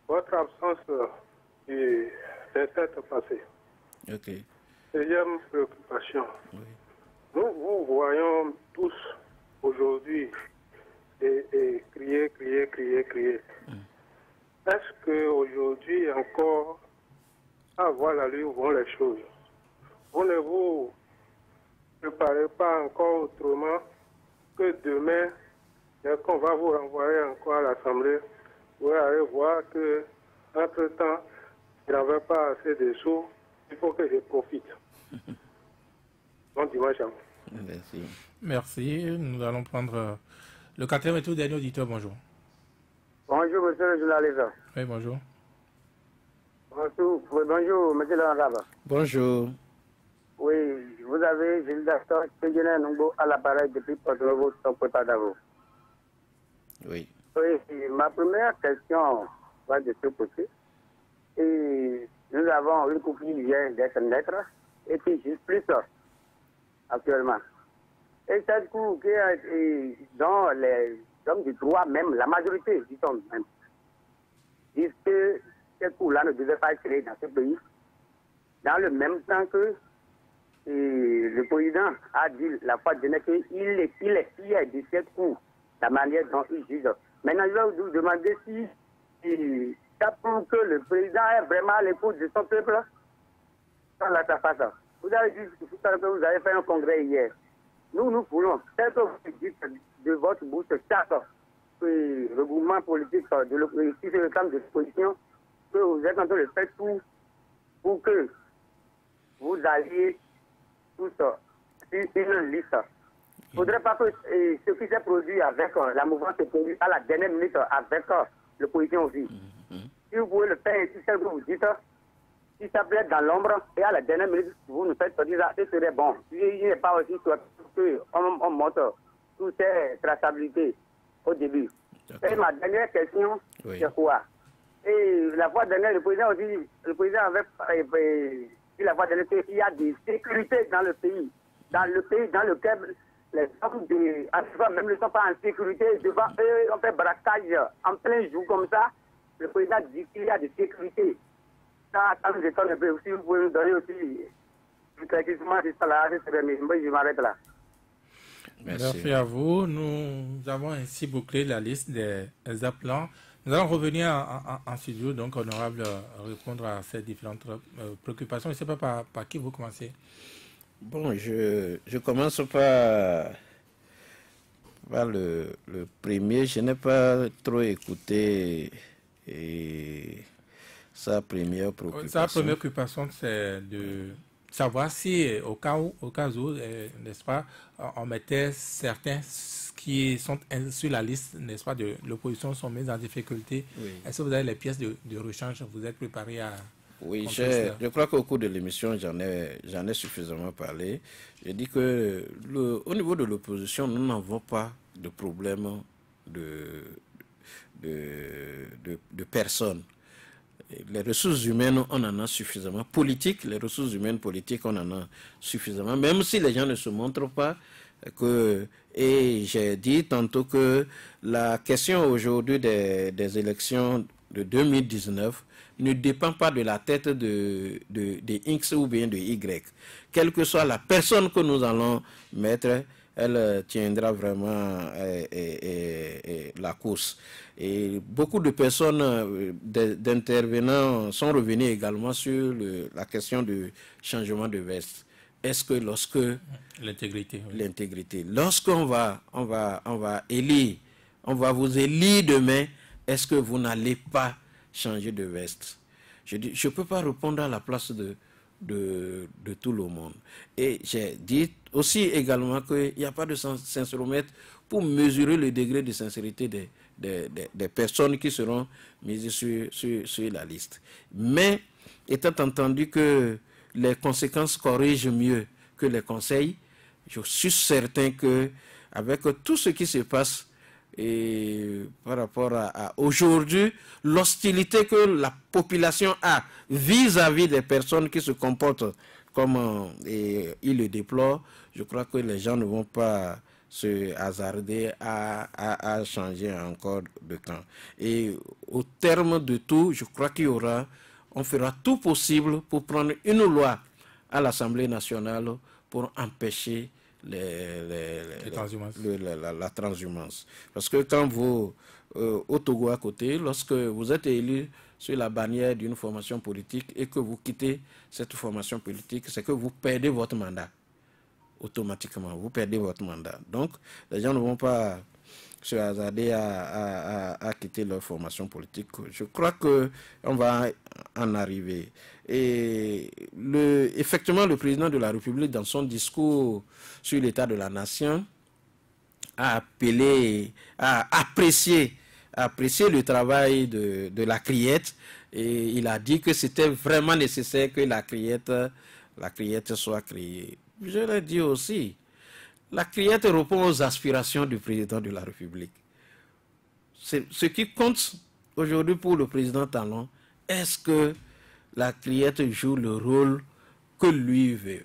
S5: votre absence des têtes passées?
S2: Ok.
S5: Deuxième préoccupation. Nous voyons tous aujourd'hui et crier. Est-ce qu'aujourd'hui encore, à voir la lueur vont les choses? Vous ne vous préparez pas encore autrement que demain, dès qu'on va vous renvoyer encore à l'Assemblée, vous allez voir que, entre-temps, je n'avais pas assez de sous, il faut que je profite. Bon dimanche à vous.
S2: Merci.
S1: Merci. Nous allons prendre le quatrième et tout dernier auditeur. Bonjour.
S3: Bonjour, monsieur le journaliste.
S1: Oui, bonjour.
S3: Bonjour, monsieur l'honorable.
S2: Bonjour.
S3: Oui, vous avez Gilles Daston, Péguené Nungo à l'appareil depuis Porto Novo, Davo.
S2: Oui.
S3: Oui, ma première question va de ce côté. Et nous avons une couple qui vient d'être naître, et puis juste plus actuellement. Et cette cour dont les hommes du droit, même la majorité, disons même, disent que cette cour-là ne devait pas être créée dans ce pays. Dans le même temps que le président a dit la fois dernière qu'il est fier de cette cour, la manière dont il juge. Maintenant, je vais vous demander si ça prouve que le président est vraiment à l'écoute de son peuple dans la face. Vous avez dit que vous avez fait un congrès hier. Nous voulons, tel que vous dites de votre bouche, chaque regroupement politique de l'opposition, si c'est le camp de l'opposition, que vous êtes en train de faire tout pour que vous alliez tous sur une liste. Il ne faudrait pas que ce qui s'est produit avec la mouvance s'est produit à la dernière minute avec l'opposition aussi. Si vous pouvez le faire, si c'est ce que vous dites, si ça peut être dans l'ombre, et à la dernière minute, vous nous faites dire ça, ce serait bon. Il n'est pas aussi qu'on monte toutes ces traçabilités au début. Et ma dernière question, c'est quoi? Et la fois dernière, le président avait dit la fois dernière qu'il y a des sécurités dans le pays. Dans lequel les hommes même ne sont pas en sécurité. Devant eux, on fait braquage en plein jour comme ça. Le président dit qu'il y a des sécurités. Ça nous étonne un peu. Si vous pouvez nous donner aussi un clarification de ça là, je m'arrête là.
S1: Merci à vous. Nous avons ainsi bouclé la liste des appelants. Nous allons revenir en studio, donc honorable, répondre à ces différentes préoccupations. Je ne sais pas par qui vous commencez.
S2: Bon, je commence par le premier. Je n'ai pas trop écouté sa première préoccupation. Sa
S1: première préoccupation, c'est de savoir si, au cas où, n'est-ce pas, on mettait certains qui sont sur la liste, n'est-ce pas, de l'opposition sont mis en difficulté. Oui. Est-ce que vous avez les pièces de rechange? Vous êtes préparé à...
S2: Oui, je crois qu'au cours de l'émission, j'en ai suffisamment parlé. J'ai dit que au niveau de l'opposition, nous n'avons pas de problème de personnes. Les ressources humaines, on en a suffisamment. Politique, les ressources humaines politiques, on en a suffisamment. Même si les gens ne se montrent pas, et j'ai dit tantôt que la question aujourd'hui des élections de 2019 ne dépend pas de la tête de X ou bien de Y. Quelle que soit la personne que nous allons mettre, elle tiendra vraiment la course. Et beaucoup de personnes, d'intervenants, sont revenus également sur la question du changement de veste. Est-ce que lorsque...
S1: L'intégrité. Oui.
S2: L'intégrité. Lorsqu'on va élire, on va vous élire demain, est-ce que vous n'allez pas changer de veste? Je dis, je ne peux pas répondre à la place de tout le monde. Et j'ai dit aussi également qu'il n'y a pas de sensoromètre pour mesurer le degré de sincérité des personnes qui seront mises sur la liste. Mais, étant entendu que les conséquences corrigent mieux que les conseils, je suis certain que avec tout ce qui se passe et par rapport à aujourd'hui, l'hostilité que la population a vis-à-vis des personnes qui se comportent comme ils le déplorent, je crois que les gens ne vont pas se hasarder à changer encore de camp. Et au terme de tout, je crois on fera tout possible pour prendre une loi à l'Assemblée nationale pour empêcher la transhumance. Parce que quand vous, au Togo à côté, lorsque vous êtes élu sur la bannière d'une formation politique et que vous quittez cette formation politique, c'est que vous perdez votre mandat. Automatiquement, vous perdez votre mandat. Donc, les gens ne vont pas se hasarder à quitter leur formation politique. Je crois qu'on va en arriver. Et effectivement, le président de la République, dans son discours sur l'état de la nation, a apprécié le travail de la Criette, et il a dit que c'était vraiment nécessaire que la Criette soit créée. Je l'ai dit aussi. La Criette répond aux aspirations du président de la République. Ce qui compte aujourd'hui pour le président Talon, est-ce que la Criette joue le rôle que lui veut?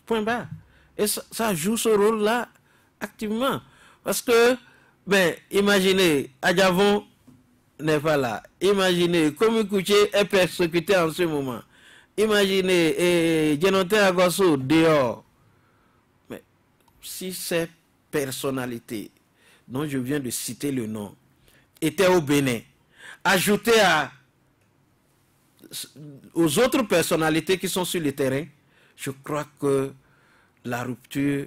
S2: Point barre. Et ça joue ce rôle-là activement. Parce que, imaginez, Adjavon n'est pas là. Imaginez, Komi Kouché est persécuté en ce moment. Imaginez, Djenoté Agosso dehors. Si ces personnalités dont je viens de citer le nom étaient au Bénin, ajoutées aux autres personnalités qui sont sur le terrain, je crois que la rupture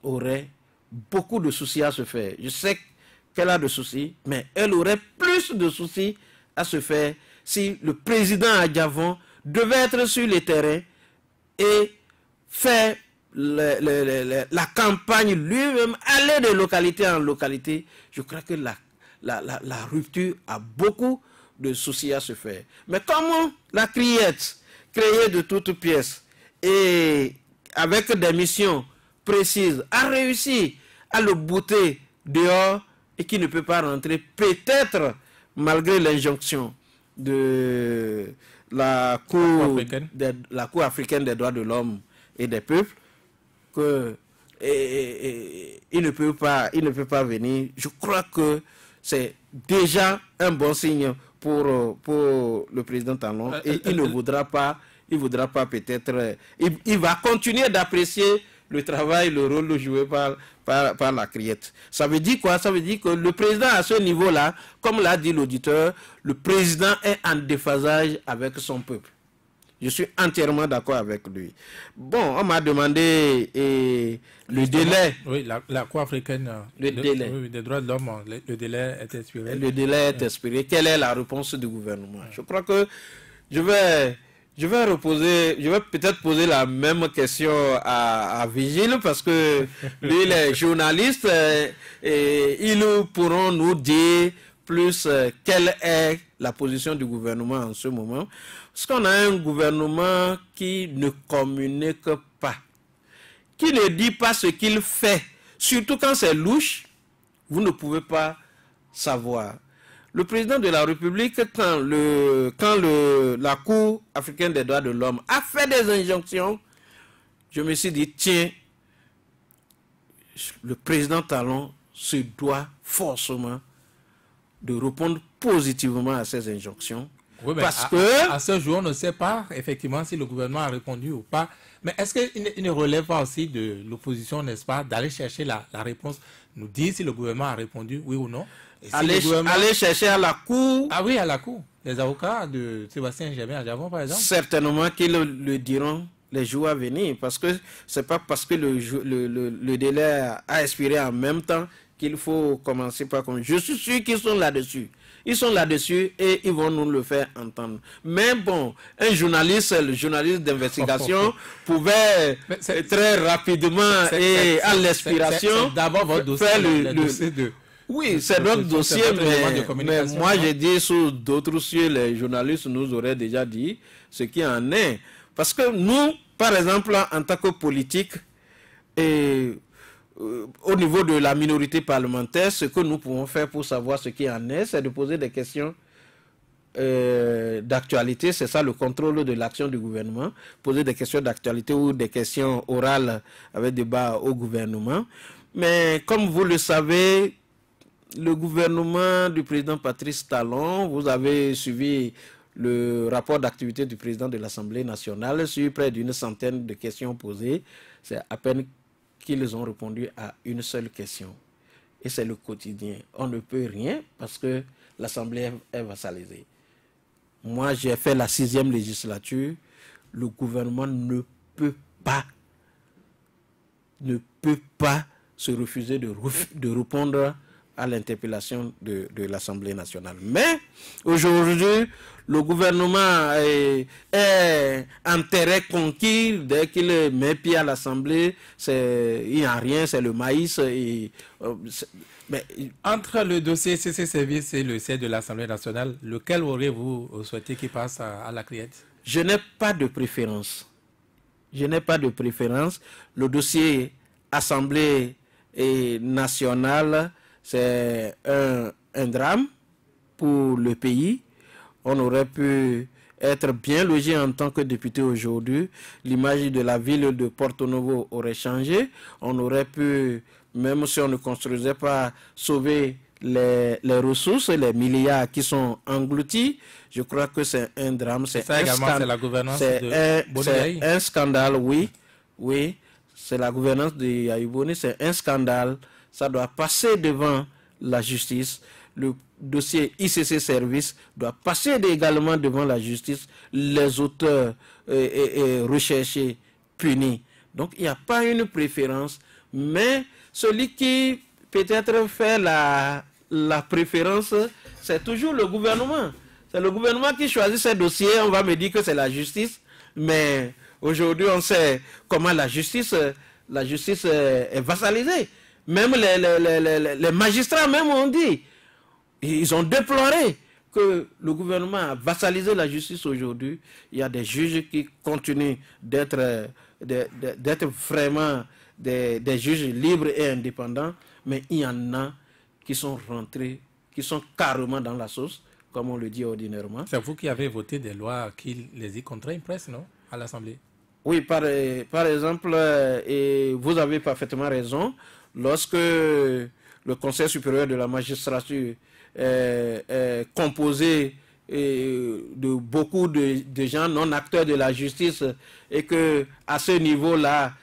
S2: aurait beaucoup de soucis à se faire. Je sais qu'elle a de soucis, mais elle aurait plus de soucis à se faire si le président Adjavon devait être sur le terrain et faire la campagne lui-même, aller de localité en localité. Je crois que la rupture a beaucoup de soucis à se faire. Mais comment la Criette, créée de toutes pièces et avec des missions précise, a réussi à le bouter dehors et qui ne peut pas rentrer, peut-être malgré l'injonction de la Cour africaine des droits de l'homme et des peuples, que il ne peut pas venir. Je crois que c'est déjà un bon signe pour le président Talon, et il ne voudra pas, peut-être, il va continuer d'apprécier le travail, le rôle joué par la criette. Ça veut dire quoi? Ça veut dire que le président, à ce niveau-là, comme l'a dit l'auditeur, le président est en déphasage avec son peuple. Je suis entièrement d'accord avec lui. Bon, on m'a demandé le délai.
S1: Oui, la Cour africaine
S2: des
S1: droits de l'homme, le délai est expiré.
S2: Le délai est expiré. Quelle est la réponse du gouvernement? Je crois que je vais peut-être poser la même question à Vigile, parce que lui, les journalistes, ils pourront nous dire plus quelle est la position du gouvernement en ce moment. Parce qu'on a un gouvernement qui ne communique pas, qui ne dit pas ce qu'il fait. Surtout quand c'est louche, vous ne pouvez pas savoir. Le président de la République, quand la Cour africaine des droits de l'homme a fait des injonctions, je me suis dit, tiens, le président Talon se doit forcément de répondre positivement à ces injonctions.
S1: Oui, parce à ce jour, on ne sait pas effectivement si le gouvernement a répondu ou pas. Mais est-ce qu'il ne relève pas aussi de l'opposition, n'est-ce pas, d'aller chercher la réponse, nous dire si le gouvernement a répondu, oui ou non?
S2: Aller chercher à la Cour.
S1: Ah oui, à la Cour. Les avocats de Sébastien Germain à Javon, par exemple.
S2: Certainement qu'ils le diront les jours à venir. Parce que c'est pas parce que le délai a expiré en même temps qu'il faut commencer par... Je suis sûr qu'ils sont là-dessus. Ils sont là-dessus et ils vont nous le faire entendre. Mais bon, le journaliste d'investigation pouvait très rapidement et à l'expiration
S1: d'abord votre dossier, le dossier de...
S2: Oui, c'est notre dossier, mais moi j'ai dit sur d'autres dossiers, les journalistes nous auraient déjà dit ce qui en est. Parce que nous, par exemple, en tant que politique, au niveau de la minorité parlementaire, ce que nous pouvons faire pour savoir ce qui en est, c'est de poser des questions d'actualité. C'est ça le contrôle de l'action du gouvernement. Poser des questions d'actualité ou des questions orales avec débat au gouvernement. Mais comme vous le savez, le gouvernement du président Patrice Talon, vous avez suivi le rapport d'activité du président de l'Assemblée nationale sur près d'une centaine de questions posées. C'est à peine qu'ils ont répondu à une seule question. Et c'est le quotidien. On ne peut rien parce que l'Assemblée est vassalisée. Moi, j'ai fait la 6e législature. Le gouvernement ne peut pas se refuser de répondre à l'interpellation de l'Assemblée nationale. Mais aujourd'hui, le gouvernement est en terrain conquis. Dès qu'il met pied à l'Assemblée, il n'y a rien, c'est le maïs.
S1: Mais entre le dossier CC Service et le siège de l'Assemblée nationale, lequel auriez-vous souhaité qu'il passe à la criette?
S2: Je n'ai pas de préférence. Je n'ai pas de préférence. Le dossier Assemblée nationale, c'est un drame pour le pays. On aurait pu être bien logé en tant que député aujourd'hui. L'image de la ville de Porto Novo aurait changé. On aurait pu, même si on ne construisait pas, sauver les ressources, les milliards qui sont engloutis. Je crois que c'est un drame.
S1: C'est ça également, c'est la gouvernance de Boni.
S2: C'est un scandale, oui. Oui, c'est la gouvernance de Yahya Boni. C'est un scandale. Ça doit passer devant la justice. Le dossier ICC Service doit passer également devant la justice. Les auteurs recherchés, punis. Donc, il n'y a pas une préférence. Mais celui qui peut-être fait la préférence, c'est toujours le gouvernement. C'est le gouvernement qui choisit ces dossiers. On va me dire que c'est la justice. Mais aujourd'hui, on sait comment la justice est vassalisée. Même les magistrats même ont dit, ils ont déploré que le gouvernement a vassalisé la justice aujourd'hui. Il y a des juges qui continuent d'être vraiment des juges libres et indépendants, mais il y en a qui sont rentrés, qui sont carrément dans la sauce, comme on le dit ordinairement.
S1: C'est vous qui avez voté des lois qui les y contraignent presque, non, à l'Assemblée?
S2: Oui, par exemple, et vous avez parfaitement raison, lorsque le Conseil supérieur de la magistrature est composé de beaucoup de gens non acteurs de la justice et que à ce niveau-là,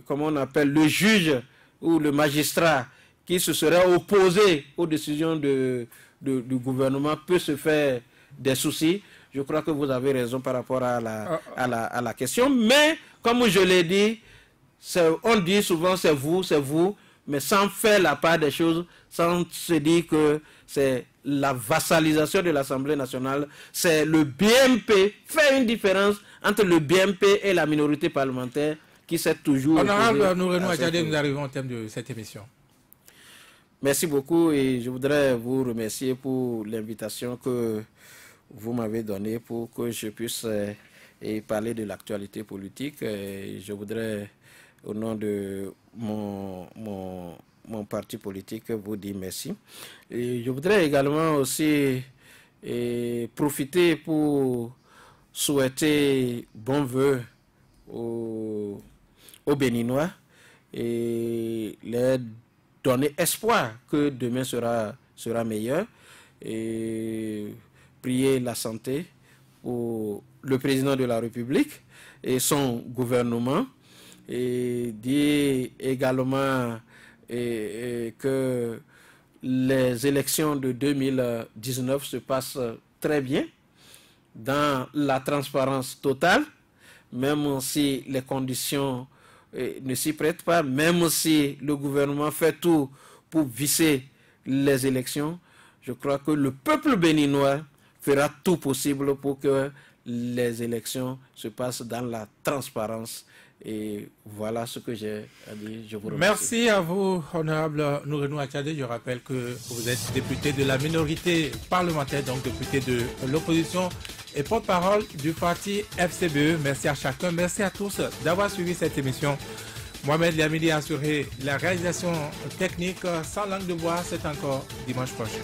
S2: comment on appelle, le juge ou le magistrat qui se serait opposé aux décisions du gouvernement peut se faire des soucis. Je crois que vous avez raison par rapport à la question. Mais, comme je l'ai dit, on dit souvent c'est vous, mais sans faire la part des choses, sans se dire que c'est la vassalisation de l'Assemblée nationale, c'est le BMP, fait une différence entre le BMP et la minorité parlementaire qui s'est toujours...
S1: Honorable Nourenou Adjadé, nous arrivons au thème de cette émission.
S2: Merci beaucoup et je voudrais vous remercier pour l'invitation que vous m'avez donnée pour que je puisse parler de l'actualité politique. Je voudrais, au nom de mon parti politique, vous dire merci. Et je voudrais également aussi profiter pour souhaiter bon vœu aux Béninois et les donner espoir que demain sera meilleur et prier la santé pour le président de la République et son gouvernement et dire également que les élections de 2019 se passent très bien dans la transparence totale, même si les conditions ne s'y prêtent pas, même si le gouvernement fait tout pour visser les élections. Je crois que le peuple béninois fera tout possible pour que les élections se passent dans la transparence. Et voilà ce que j'ai à dire. Je vous remercie.
S1: Merci à vous, honorable Nourenou Adjadé. Je rappelle que vous êtes député de la minorité parlementaire, donc député de l'opposition et porte-parole du parti FCBE. Merci à chacun, merci à tous d'avoir suivi cette émission. Mohamed Liamidi a assuré la réalisation technique. Sans langue de bois, c'est encore dimanche prochain.